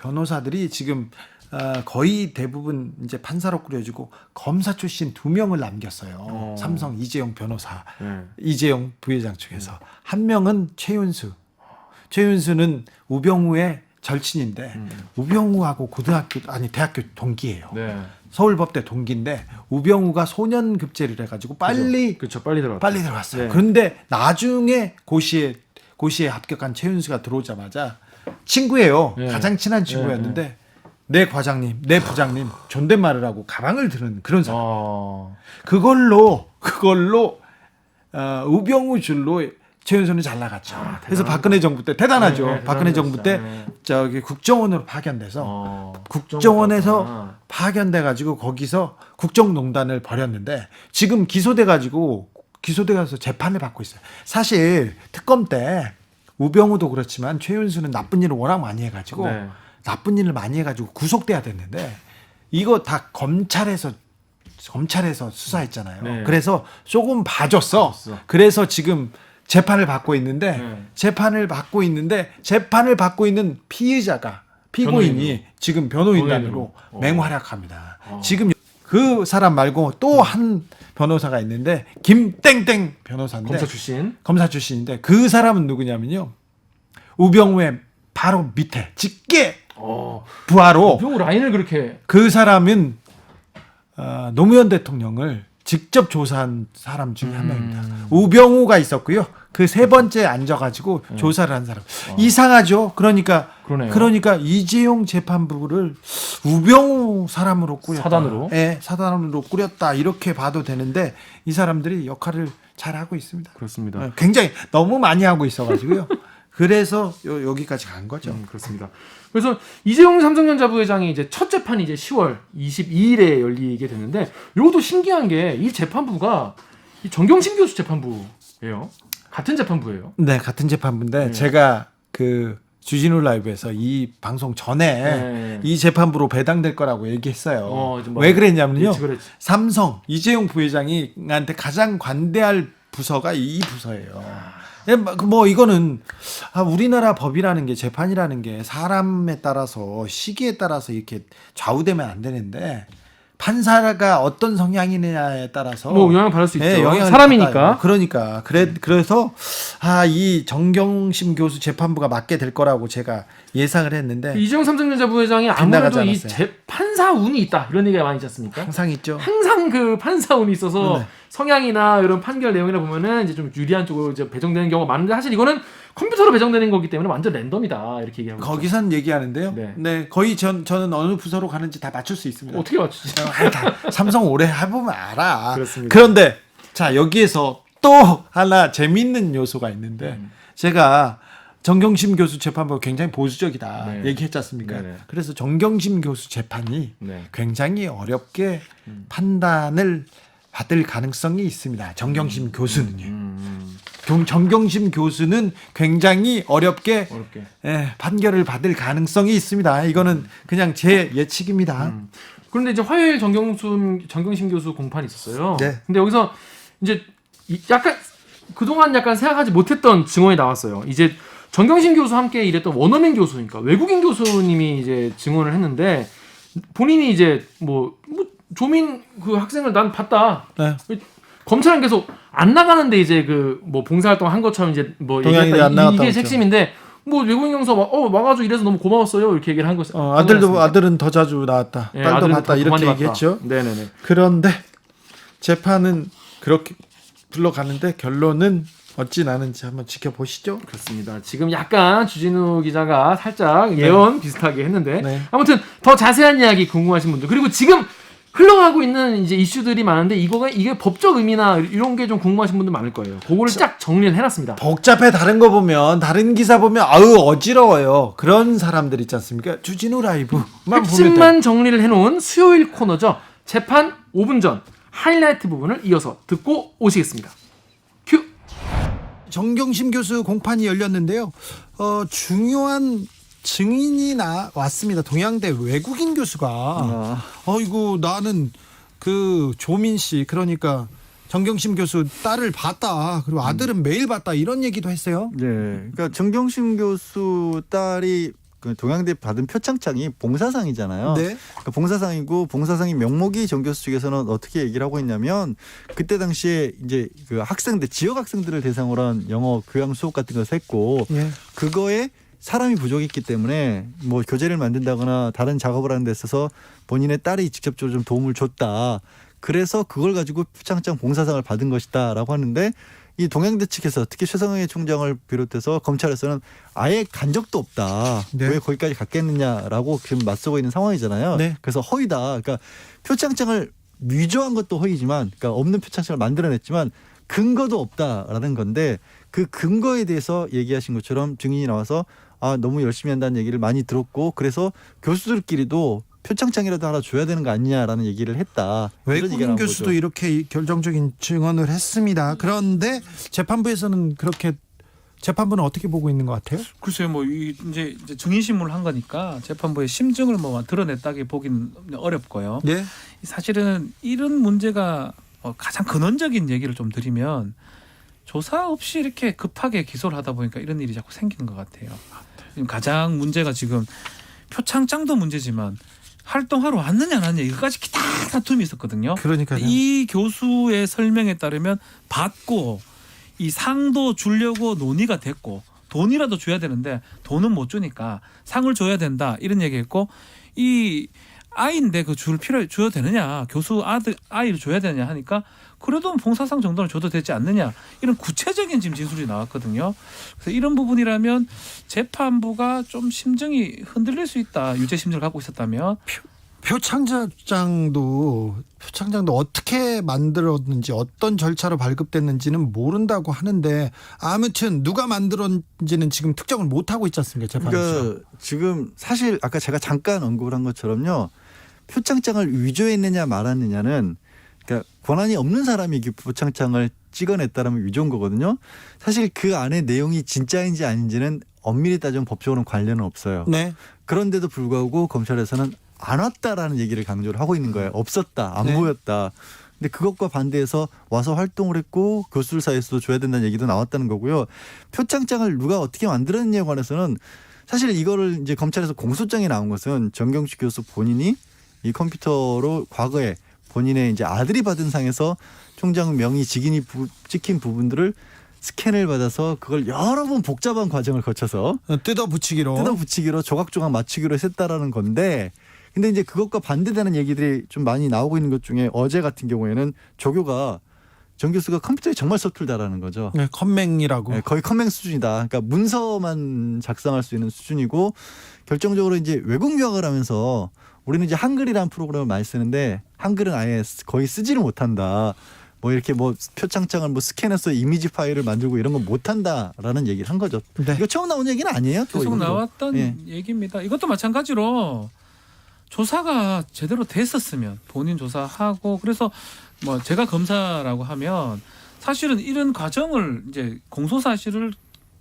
지금 거의 대부분 이제 판사로 꾸려지고 검사 출신 2명을 남겼어요. 삼성 이재용 변호사, 이재용 부회장 측에서 한 명은 최윤수. 최윤수는 우병우의 절친인데 우병우하고 대학교 동기예요. 네. 서울법대 동기인데 우병우가 소년급제를 해가지고 빨리 빨리 들어갔어요. 네. 그런데 나중에 고시에 합격한 최윤수가 들어오자마자 친구예요. 네. 가장 친한 친구였는데 내 과장님, 내 부장님 존댓말을 하고 가방을 드는 그런 사람. 그걸로 우병우 줄로 최윤수는 잘 나갔죠. 그래서 박근혜 정부 때 대단하죠. 네, 박근혜 정부 때 저기 국정원으로 파견돼서 국정원에서 파견돼 가지고 거기서 국정농단을 벌였는데 지금 기소돼 가서 재판을 받고 있어요. 사실 특검 때 우병우도 그렇지만 최윤수는 나쁜 일을 워낙 많이 해가지고 구속돼야 됐는데 이거 다 검찰에서 수사했잖아요. 네. 그래서 조금 봐줬어. 그래서 지금 재판을 받고 있는데 재판을 받고 있는 피고인이 지금 변호인단으로 맹활약합니다. 지금 그 사람 말고 또 한 변호사가 있는데 김땡땡 변호사인데 검사 출신인데 그 사람은 누구냐면요. 우병우의 바로 밑에 직계 부하로 우병우 라인을 그렇게 그 사람은 노무현 대통령을 직접 조사한 사람 중에 한 명입니다. 우병우가 있었고요. 그 세 번째 앉아가지고 조사를 한 사람. 이상하죠. 그러니까 이재용 재판부를 우병우 사람으로 꾸렸다. 사단으로 꾸렸다. 이렇게 봐도 되는데 이 사람들이 역할을 잘 하고 있습니다. 그렇습니다. 굉장히 너무 많이 하고 있어가지고요. 그래서 여기까지 간 거죠. 그렇습니다. 그래서 이재용 삼성전자 부회장이 이제 첫 재판이 이제 10월 22일에 열리게 됐는데 이것도 신기한 게 이 재판부가 이 정경심 교수 재판부예요. 같은 재판부예요. 네, 같은 재판부인데 제가 그 주진우 라이브에서 이 방송 전에 이 재판부로 배당될 거라고 얘기했어요. 왜 그랬냐면요. 그렇지. 삼성 이재용 부회장이한테 가장 관대할 부서가 이 부서예요. 뭐 이거는 우리나라 법이라는 게 재판이라는 게 사람에 따라서 시기에 따라서 이렇게 좌우되면 안 되는데 판사가 어떤 성향이냐에 따라서 뭐 영향을 받을 수 있죠. 영향을 사람이니까. 받아요. 그래서 이 정경심 교수 재판부가 맡게 될 거라고 제가 예상을 했는데 이재용 삼성전자 부회장이 아무래도 이 판사 운이 있다 이런 얘기가 많이 있지 않습니까? 항상 있죠. 항상 그 판사 운이 있어서 네. 성향이나 이런 판결 내용이나 보면은 이제 좀 유리한 쪽으로 이제 배정되는 경우가 많은데 사실 이거는 컴퓨터로 배정되는 거기 때문에 완전 랜덤이다 이렇게 얘기하고 거기선 얘기하는데요. 네, 거의 저는 어느 부서로 가는지 다 맞출 수 있습니다. 어떻게 맞추지? 삼성 오래 해보면 알아. 그렇습니다. 그런데 자 여기에서 또 하나 재밌는 요소가 있는데 제가 정경심 교수 재판부가 굉장히 보수적이다 얘기했지 않습니까? 그래서 정경심 교수 재판이 굉장히 어렵게 판단을 받을 가능성이 있습니다. 정경심 교수는요. 정경심 교수는 굉장히 어렵게 판결을 받을 가능성이 있습니다. 이거는 그냥 제 예측입니다. 그런데 이제 화요일 정경심 교수 공판이 있었어요. 네. 근데 여기서 이제 약간 그동안 약간 생각하지 못했던 증언이 나왔어요. 이제 정경심 교수와 함께 일했던 원어민 교수니까 외국인 교수님이 이제 증언을 했는데 본인이 이제 뭐 조민 그 학생을 난 봤다. 네. 검찰은 계속 안 나가는데 이제 그 뭐 봉사활동 한 것처럼 이제 뭐 동양인이 안 나갔다고 이게 했죠. 핵심인데 뭐 외국인 경사 와가지고 이래서 너무 고마웠어요 이렇게 얘기를 한 거죠. 아들은 더 자주 나왔다. 딸도 봤다 이렇게 얘기했죠. 네네네. 그런데 재판은 그렇게 불러가는데 결론은 어찌 나는지 한번 지켜보시죠. 그렇습니다. 지금 약간 주진우 기자가 살짝 예언 비슷하게 했는데 아무튼 더 자세한 이야기 궁금하신 분들 그리고 지금 흘러가고 있는 이제 이슈들이 많은데 이게 법적 의미나 이런 게 좀 궁금하신 분들 많을 거예요. 그거를 쫙 정리를 해놨습니다. 복잡해. 다른 기사 보면 어지러워요. 그런 사람들 있지 않습니까? 주진우 라이브만 보면 핵심만 정리를 해놓은 수요일 코너죠. 재판 5분 전 하이라이트 부분을 이어서 듣고 오시겠습니다. 정경심 교수 공판이 열렸는데요. 중요한 증인이 왔습니다. 동양대 외국인 교수가 어이구 나는 그 조민 씨 그러니까 정경심 교수 딸을 봤다. 그리고 아들은 매일 봤다. 이런 얘기도 했어요. 네, 그러니까 정경심 교수 딸이 그 동양대 받은 표창장이 봉사상이잖아요. 네. 그러니까 봉사상이고 봉사상의 명목이 정 교수 측에서는 어떻게 얘기를 하고 있냐면 그때 당시에 이제 그 학생들 지역 학생들을 대상으로 한 영어 교양 수업 같은 것을 했고 예. 그거에 사람이 부족했기 때문에 뭐 교재를 만든다거나 다른 작업을 하는 데 있어서 본인의 딸이 직접적으로 좀 도움을 줬다. 그래서 그걸 가지고 표창장 봉사상을 받은 것이다라고 하는데 이 동양대 측에서 특히 최성해 총장을 비롯해서 검찰에서는 아예 간 적도 없다. 네. 왜 거기까지 갔겠느냐라고 지금 맞서고 있는 상황이잖아요. 네. 그래서 허위다. 그러니까 표창장을 위조한 것도 허위지만 그러니까 없는 표창장을 만들어냈지만 근거도 없다라는 건데 그 근거에 대해서 얘기하신 것처럼 증인이 나와서 너무 열심히 한다는 얘기를 많이 들었고 그래서 교수들끼리도 표창장이라도 하나 줘야 되는 거 아니냐라는 얘기를 했다. 이런 얘기가 외국인 나온 교수도 거죠. 이렇게 결정적인 증언을 했습니다. 그런데 재판부에서는 그렇게 재판부는 어떻게 보고 있는 것 같아요? 글쎄요, 뭐 이제 증인신문을 한 거니까 재판부의 심증을 뭐 드러냈다기 보기는 어렵고요. 네. 사실은 이런 문제가 가장 근원적인 얘기를 좀 드리면 조사 없이 이렇게 급하게 기소를 하다 보니까 이런 일이 자꾸 생기는 것 같아요. 지금 가장 문제가 지금 표창장도 문제지만 활동하러 왔느냐 안 왔느냐 이거까지 다 다툼이 있었거든요. 그러니까요. 이 교수의 설명에 따르면 받고 이 상도 주려고 논의가 됐고 돈이라도 줘야 되는데 돈은 못 주니까 상을 줘야 된다 이런 얘기했고 이 아이인데 그 줘야 되느냐 교수 아이를 줘야 되느냐 하니까 그래도 봉사상 정도는 줘도 되지 않느냐 이런 구체적인 지금 진술이 나왔거든요. 그래서 이런 부분이라면 재판부가 좀 심정이 흔들릴 수 있다. 유죄 심정을 갖고 있었다면 표창장도 어떻게 만들었는지 어떤 절차로 발급됐는지는 모른다고 하는데 아무튼 누가 만들었는지는 지금 특정을 못 하고 있지 않습니까? 재판에서. 그러니까 지금 사실 아까 제가 잠깐 언급을 한 것처럼요. 표창장을 위조했느냐 말았느냐는 그러니까 권한이 없는 사람이 표창장을 찍어냈다라면 위조인 거거든요. 사실 그 안에 내용이 진짜인지 아닌지는 엄밀히 따지면 법적으로는 관련은 없어요. 네. 그런데도 불구하고 검찰에서는 안 왔다라는 얘기를 강조를 하고 있는 거예요. 없었다. 안 네. 보였다. 근데 그것과 반대해서 와서 활동을 했고 교수들 사이에서도 줘야 된다는 얘기도 나왔다는 거고요. 표창장을 누가 어떻게 만들었느냐에 관해서는 사실 이거를 이제 검찰에서 공소장에 나온 것은 정경식 교수 본인이 이 컴퓨터로 과거에 본인의 이제 아들이 받은 상에서 총장 명의 직인이 찍힌 부분들을 스캔을 받아서 그걸 여러 번 복잡한 과정을 거쳐서 뜯어붙이기로 조각조각 맞추기로 했다라는 건데 근데 이제 그것과 반대되는 얘기들이 좀 많이 나오고 있는 것 중에 어제 같은 경우에는 조교가 정 교수가 컴퓨터에 정말 서툴다라는 거죠. 네, 컴맹이라고. 네, 거의 컴맹 수준이다. 그러니까 문서만 작성할 수 있는 수준이고 결정적으로 이제 외국 유학을 하면서 우리는 이제 한글이라는 프로그램을 많이 쓰는데 한글은 아예 거의 쓰지를 못한다. 뭐 이렇게 뭐 표창장을 뭐 스캔해서 이미지 파일을 만들고 이런 건 못한다라는 얘기를 한 거죠. 네. 이거 처음 나온 얘기는 아니에요. 또 계속 이것도. 나왔던 예. 얘기입니다. 이것도 마찬가지로 조사가 제대로 됐었으면 본인 조사하고 그래서 뭐 제가 검사라고 하면 사실은 이런 과정을 이제 공소 사실을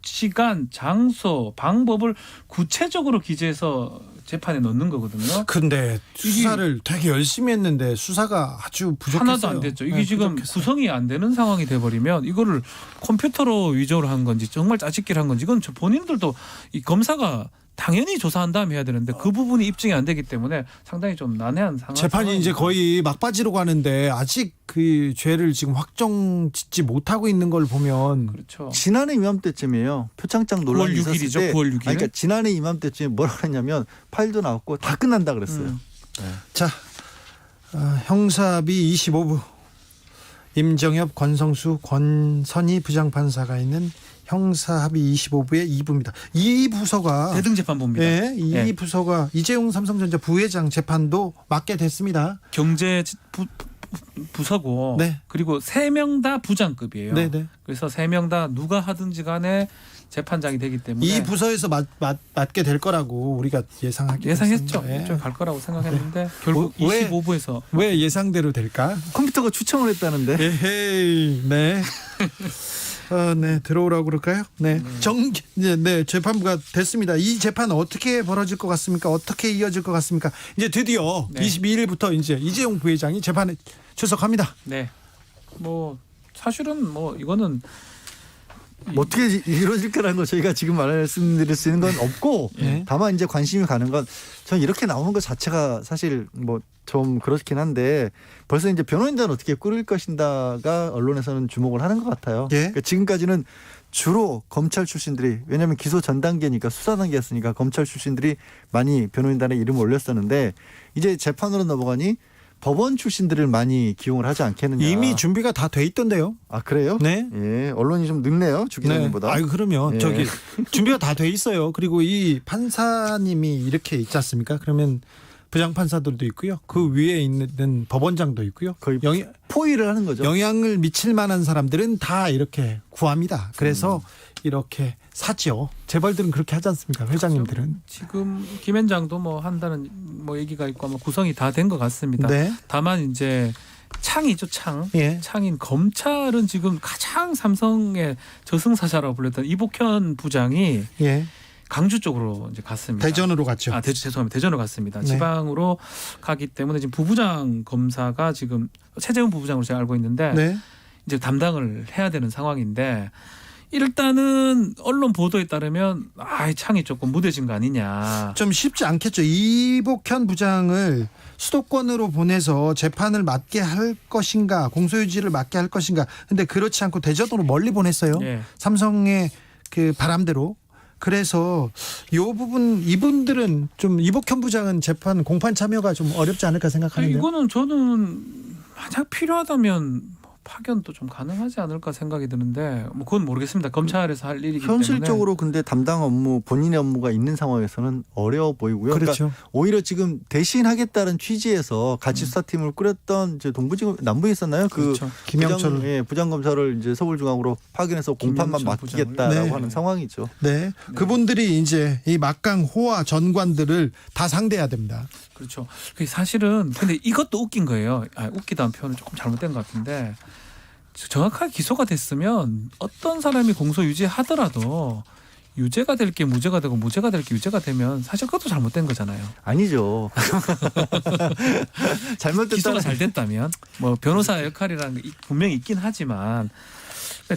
시간, 장소, 방법을 구체적으로 기재해서 재판에 넣는 거거든요. 근데 수사를 되게 열심히 했는데 수사가 아주 부족했어요. 하나도 안 됐죠. 이게 네, 지금 부족했어요. 구성이 안 되는 상황이 돼버리면 이거를 컴퓨터로 위조를 한 건지 정말 짜집기를 한 건지 이건 본인들도 이 검사가 당연히 조사한 다음에 해야 되는데 그 부분이 입증이 안 되기 때문에 상당히 좀 난해한 상황. 재판이 이제 거의 막바지로 가는데 아직 그 죄를 지금 확정짓지 못하고 있는 걸 보면 그렇죠. 지난해 이맘때쯤이에요. 표창장 논란이 9월 있었을 6일이죠. 때 9월 6일. 그러니까 지난해 이맘때쯤에 뭐라 그랬냐면 파일도 나왔고 다 끝난다 그랬어요. 자 형사비 25부 임정엽, 권성수, 권선희 부장판사가 있는 형사합의 25부의 2부입니다. 이 부서가 대등재판부입니다. 네, 이 예. 부서가 이재용 삼성전자 부회장 재판도 맡게 됐습니다. 부서고 네. 그리고 3명 다 부장급이에요. 네네. 그래서 3명 다 누가 하든지 간에 재판장이 되기 때문에 이 부서에서 맡게 될 거라고 우리가 예상했죠. 예상했죠. 갈 거라고 생각했는데 결국 왜? 25부에서 왜 예상대로 될까? 컴퓨터가 추천을 했다는데. 에헤이, 네. 네, 들어오라고 그럴까요? 네. 네, 재판부가 됐습니다. 이 재판 어떻게 벌어질 것 같습니까? 어떻게 이어질 것 같습니까? 이제 드디어 네. 22일부터 이제 이재용 부회장이 재판에 출석합니다. 네. 뭐 사실은 뭐 이거는 뭐 어떻게 이루어질 거라는 거 저희가 지금 말씀드릴 수 있는 건 없고 네. 다만 이제 관심이 가는 건 저는 이렇게 나오는 것 자체가 사실 뭐 좀 그렇긴 한데 벌써 이제 변호인단을 어떻게 꾸릴 것인가가 언론에서는 주목을 하는 것 같아요. 예. 그러니까 지금까지는 주로 검찰 출신들이 왜냐하면 기소 전 단계니까 수사 단계였으니까 검찰 출신들이 많이 변호인단에 이름을 올렸었는데 이제 재판으로 넘어가니 법원 출신들을 많이 기용을 하지 않겠느냐. 이미 준비가 다 돼 있던데요. 아 그래요? 네. 예, 언론이 좀 늦네요. 주 기자님보다. 아유 그러면 예. 저기 준비가 다 돼 있어요. 그리고 이 판사님이 이렇게 있지 않습니까? 그러면 부장 판사들도 있고요. 그 위에 있는 법원장도 있고요. 거의 포위를 하는 거죠. 영향을 미칠 만한 사람들은 다 이렇게 구합니다. 그래서 이렇게 사죠. 재벌들은 그렇게 하지 않습니까? 회장님들은. 지금 김현장도 뭐 한다는 뭐 얘기가 있고 아마 구성이 다 된 것 같습니다. 네. 다만 이제 창이죠, 창. 예. 창인 검찰은 지금 가장 삼성의 저승사자라고 불렸던 이복현 부장이 예. 강주 쪽으로 이제 갔습니다. 대전으로 갔죠. 죄송합니다. 대전으로 갔습니다. 네. 지방으로 가기 때문에 지금 부부장 검사가 지금 최재훈 부부장으로 제가 알고 있는데 네. 이제 담당을 해야 되는 상황인데 일단은 언론 보도에 따르면 창이 조금 무뎌진 거 아니냐. 좀 쉽지 않겠죠. 이복현 부장을 수도권으로 보내서 재판을 맡게 할 것인가, 공소유지를 맡게 할 것인가. 근데 그렇지 않고 대전으로 멀리 보냈어요. 예. 삼성의 그 바람대로. 그래서 요 부분 이분들은 좀 이복현 부장은 재판 공판 참여가 좀 어렵지 않을까 생각하는데요. 이거는 저는 만약 필요하다면 파견도 좀 가능하지 않을까 생각이 드는데 뭐 그건 모르겠습니다. 검찰에서 할 일이기 때문에. 현실적으로 근데 담당 업무 본인의 업무가 있는 상황에서는 어려워 보이고요. 그렇죠. 그러니까 오히려 지금 대신하겠다는 취지에서 같이 수사팀을 꾸렸던 이제 동부지검 남부에 있었나요? 그렇죠. 김영철 부장검사를 이제 서울중앙으로 파견해서 공판만 김영철 맡기겠다라고 부장을. 네. 하는 상황이죠. 네. 그분들이 이제 이 막강 호화 전관들을 다 상대해야 됩니다. 그렇죠. 그게 사실은 근데 이것도 웃긴 거예요. 웃기다는 표현은 조금 잘못된 것 같은데 정확하게 기소가 됐으면 어떤 사람이 공소 유지하더라도 유죄가 될 게 무죄가 되고 무죄가 될 게 유죄가 되면 사실 그것도 잘못된 거잖아요. 아니죠. 잘못됐다. 기소가 잘 됐다면 뭐 변호사 역할이라는 게 분명히 있긴 하지만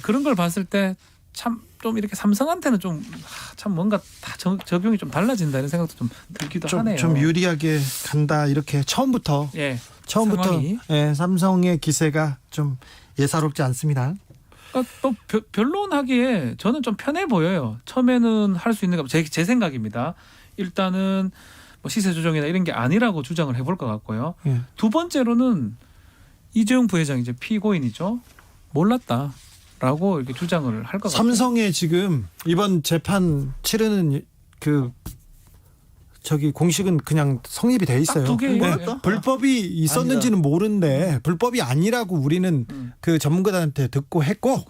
그런 걸 봤을 때 참 좀 이렇게 삼성한테는 좀 참 뭔가 다 적용이 좀 달라진다 이런 생각도 좀 들기도 하네요. 좀 유리하게 간다 이렇게 처음부터 상황이. 삼성의 기세가 좀 예사롭지 않습니다. 그러니까 또 변론하기에 저는 좀 편해 보여요. 처음에는 할 수 있는 거 제 생각입니다. 일단은 뭐 시세 조정이나 이런 게 아니라고 주장을 해볼 것 같고요. 예. 두 번째로는 이재용 부회장 이제 피고인이죠. 몰랐다라고 이렇게 주장을 할 것 같아요. 삼성에 지금 이번 재판 치르는 그 저기 공식은 그냥 성립이 돼 있어요. 딱 두 개예요. 네, 불법이 있었는지는 모르는데 불법이 아니라고 우리는 그 전문가들한테 듣고 했고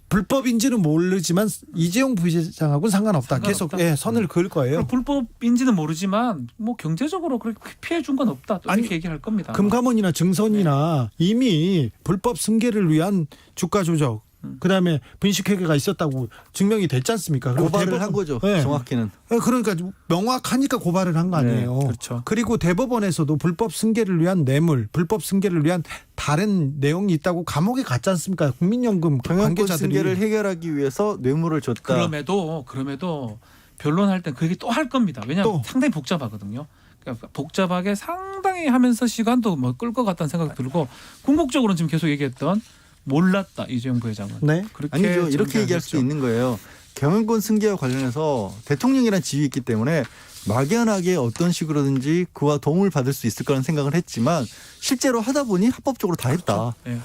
불법인지는 모르지만 이재용 부회장하고는 상관없다. 계속 선을 그을 거예요. 불법인지는 모르지만 뭐 경제적으로 그렇게 피해 준 건 없다. 또 이렇게 얘기할 겁니다. 금감원이나 증선이나 이미 불법 승계를 위한 주가 조작 그다음에 분식회계가 있었다고 증명이 됐지 않습니까? 그리고 고발을 한 거죠. 네. 정확히는. 그러니까 명확하니까 고발을 한 거 아니에요. 네, 그렇죠. 그리고 대법원에서도 불법 승계를 위한 뇌물, 불법 승계를 위한 다른 내용이 있다고 감옥에 갔지 않습니까? 국민연금 경영권 관계자들이. 승계를 해결하기 위해서 뇌물을 줬다. 그럼에도 변론할 땐 그게 또 할 겁니다. 왜냐하면 상당히 복잡하거든요. 그러니까 복잡하게 상당히 하면서 시간도 뭐 끌 것 같다는 생각이 들고 궁극적으로는 지금 계속 얘기했던 몰랐다 이재용 부회장은. 네. 그렇게 아니죠. 이렇게 얘기할 수도 있는 거예요. 경영권 승계와 관련해서 대통령이란 지위 있기 때문에 막연하게 어떤 식으로든지 그와 도움을 받을 수 있을 거라는 생각을 했지만 실제로 하다 보니 합법적으로 다 했다. 네.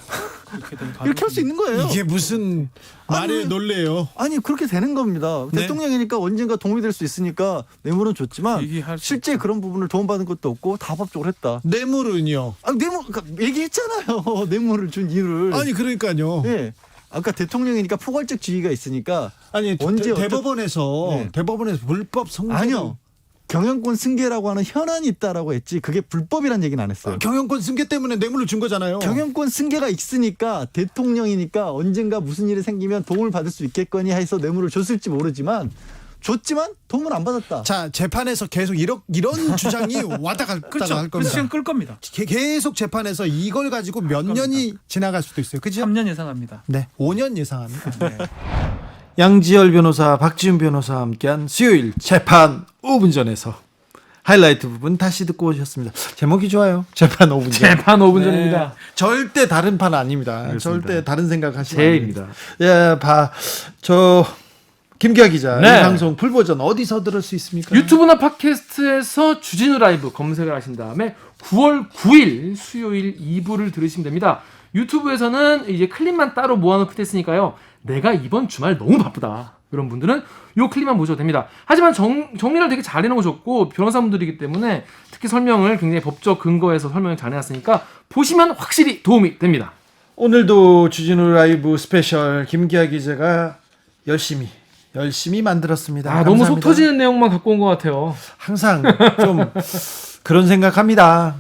그렇게 된 이렇게 할 수 있는 거예요. 이게 무슨 말에 놀래요? 아니 그렇게 되는 겁니다. 네. 대통령이니까 언젠가 도움이 될 수 있으니까 뇌물은 줬지만 얘기할 수 실제 그런 부분을 도움받은 것도 없고 다 법적으로 했다. 뇌물은요? 아, 뇌물 그러니까 얘기했잖아요. 뇌물을 준 이유를. 아니 그러니까요. 예. 아까 대통령이니까 포괄적 지위가 있으니까 아니 언제 대법원에서 네. 대법원에서 불법 성범 아니요. 경영권 승계라고 하는 현안이 있다라고 했지 그게 불법이란 얘기는 안 했어요. 경영권 승계 때문에 뇌물을 준 거잖아요. 경영권 승계가 있으니까 대통령이니까 언젠가 무슨 일이 생기면 도움을 받을 수 있겠거니 해서 뇌물을 줬을지 모르지만 줬지만 도움을 안 받았다. 자 재판에서 계속 이런 주장이 왔다 갔다 그렇죠. 할 그래서 겁니다. 시간 끌 겁니다. 계속 재판에서 이걸 가지고 몇 년이 지나갈 수도 있어요. 그죠? 3년 예상합니다. 네, 5년 예상합니다. 네. 양지열 변호사, 박지훈 변호사와 함께한 수요일 재판 5분 전에서 하이라이트 부분 다시 듣고 오셨습니다. 제목이 좋아요. 재판 5분 전. 재판 5분 전입니다. 절대 다른 판 아닙니다. 그렇습니다. 절대 다른 생각하시면 제입니다. 예, 저 김기아 기자 네. 이 방송 풀 버전 어디서 들을 수 있습니까? 유튜브나 팟캐스트에서 주진우 라이브 검색을 하신 다음에 9월 9일 수요일 2부를 들으시면 됩니다. 유튜브에서는 이제 클립만 따로 모아놓고 했으니까요. 내가 이번 주말 너무 바쁘다. 이런 분들은 요 클립만 보셔도 됩니다. 하지만 정리를 되게 잘 해놓으셨고 변호사분들이기 때문에 특히 설명을 굉장히 법적 근거에서 설명을 잘 해놨으니까 보시면 확실히 도움이 됩니다. 오늘도 주진우 라이브 스페셜 김기아 기자가 열심히 만들었습니다. 너무 속 감사합니다. 터지는 내용만 갖고 온 것 같아요. 항상 좀 그런 생각합니다.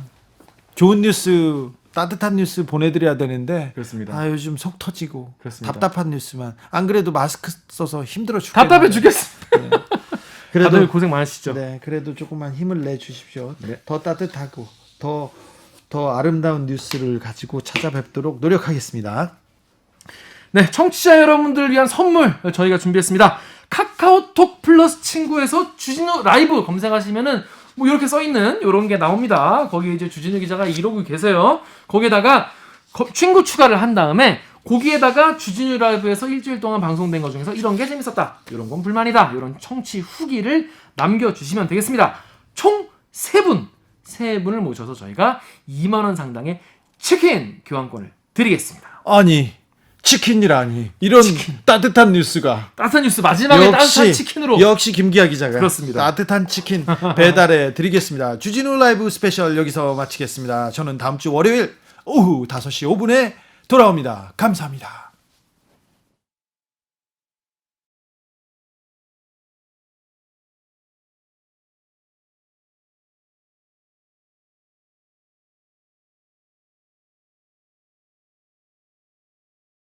좋은 뉴스, 따뜻한 뉴스 보내드려야 되는데 그렇습니다. 요즘 속 터지고 그렇습니다. 답답한 뉴스만. 안 그래도 마스크 써서 힘들어 죽겠네요. 답답해 죽겠습니다. 그래도 다들 고생 많으시죠? 네, 그래도 조금만 힘을 내 주십시오. 더 따뜻하고 더 아름다운 뉴스를 가지고 찾아뵙도록 노력하겠습니다. 네, 청취자 여러분들을 위한 선물 저희가 준비했습니다. 카카오톡 플러스 친구에서 주진우 라이브 검색하시면은 뭐 이렇게 써 있는 이런 게 나옵니다. 거기에 이제 주진우 기자가 이러고 계세요. 거기에다가 친구 추가를 한 다음에 거기에다가 주진우 라이브에서 일주일 동안 방송된 것 중에서 이런 게 재밌었다, 이런 건 불만이다, 이런 청취 후기를 남겨주시면 되겠습니다. 총 3분을 모셔서 저희가 2만 원 상당의 치킨 교환권을 드리겠습니다. 아니 치킨이라니 이런 따뜻한 뉴스가 따뜻한 뉴스 마지막에 따뜻한 치킨으로. 역시 김기아 기자가 그렇습니다. 따뜻한 치킨 배달해 드리겠습니다. 주진우 라이브 스페셜 여기서 마치겠습니다. 저는 다음 주 월요일 오후 5시 5분에 돌아옵니다. 감사합니다.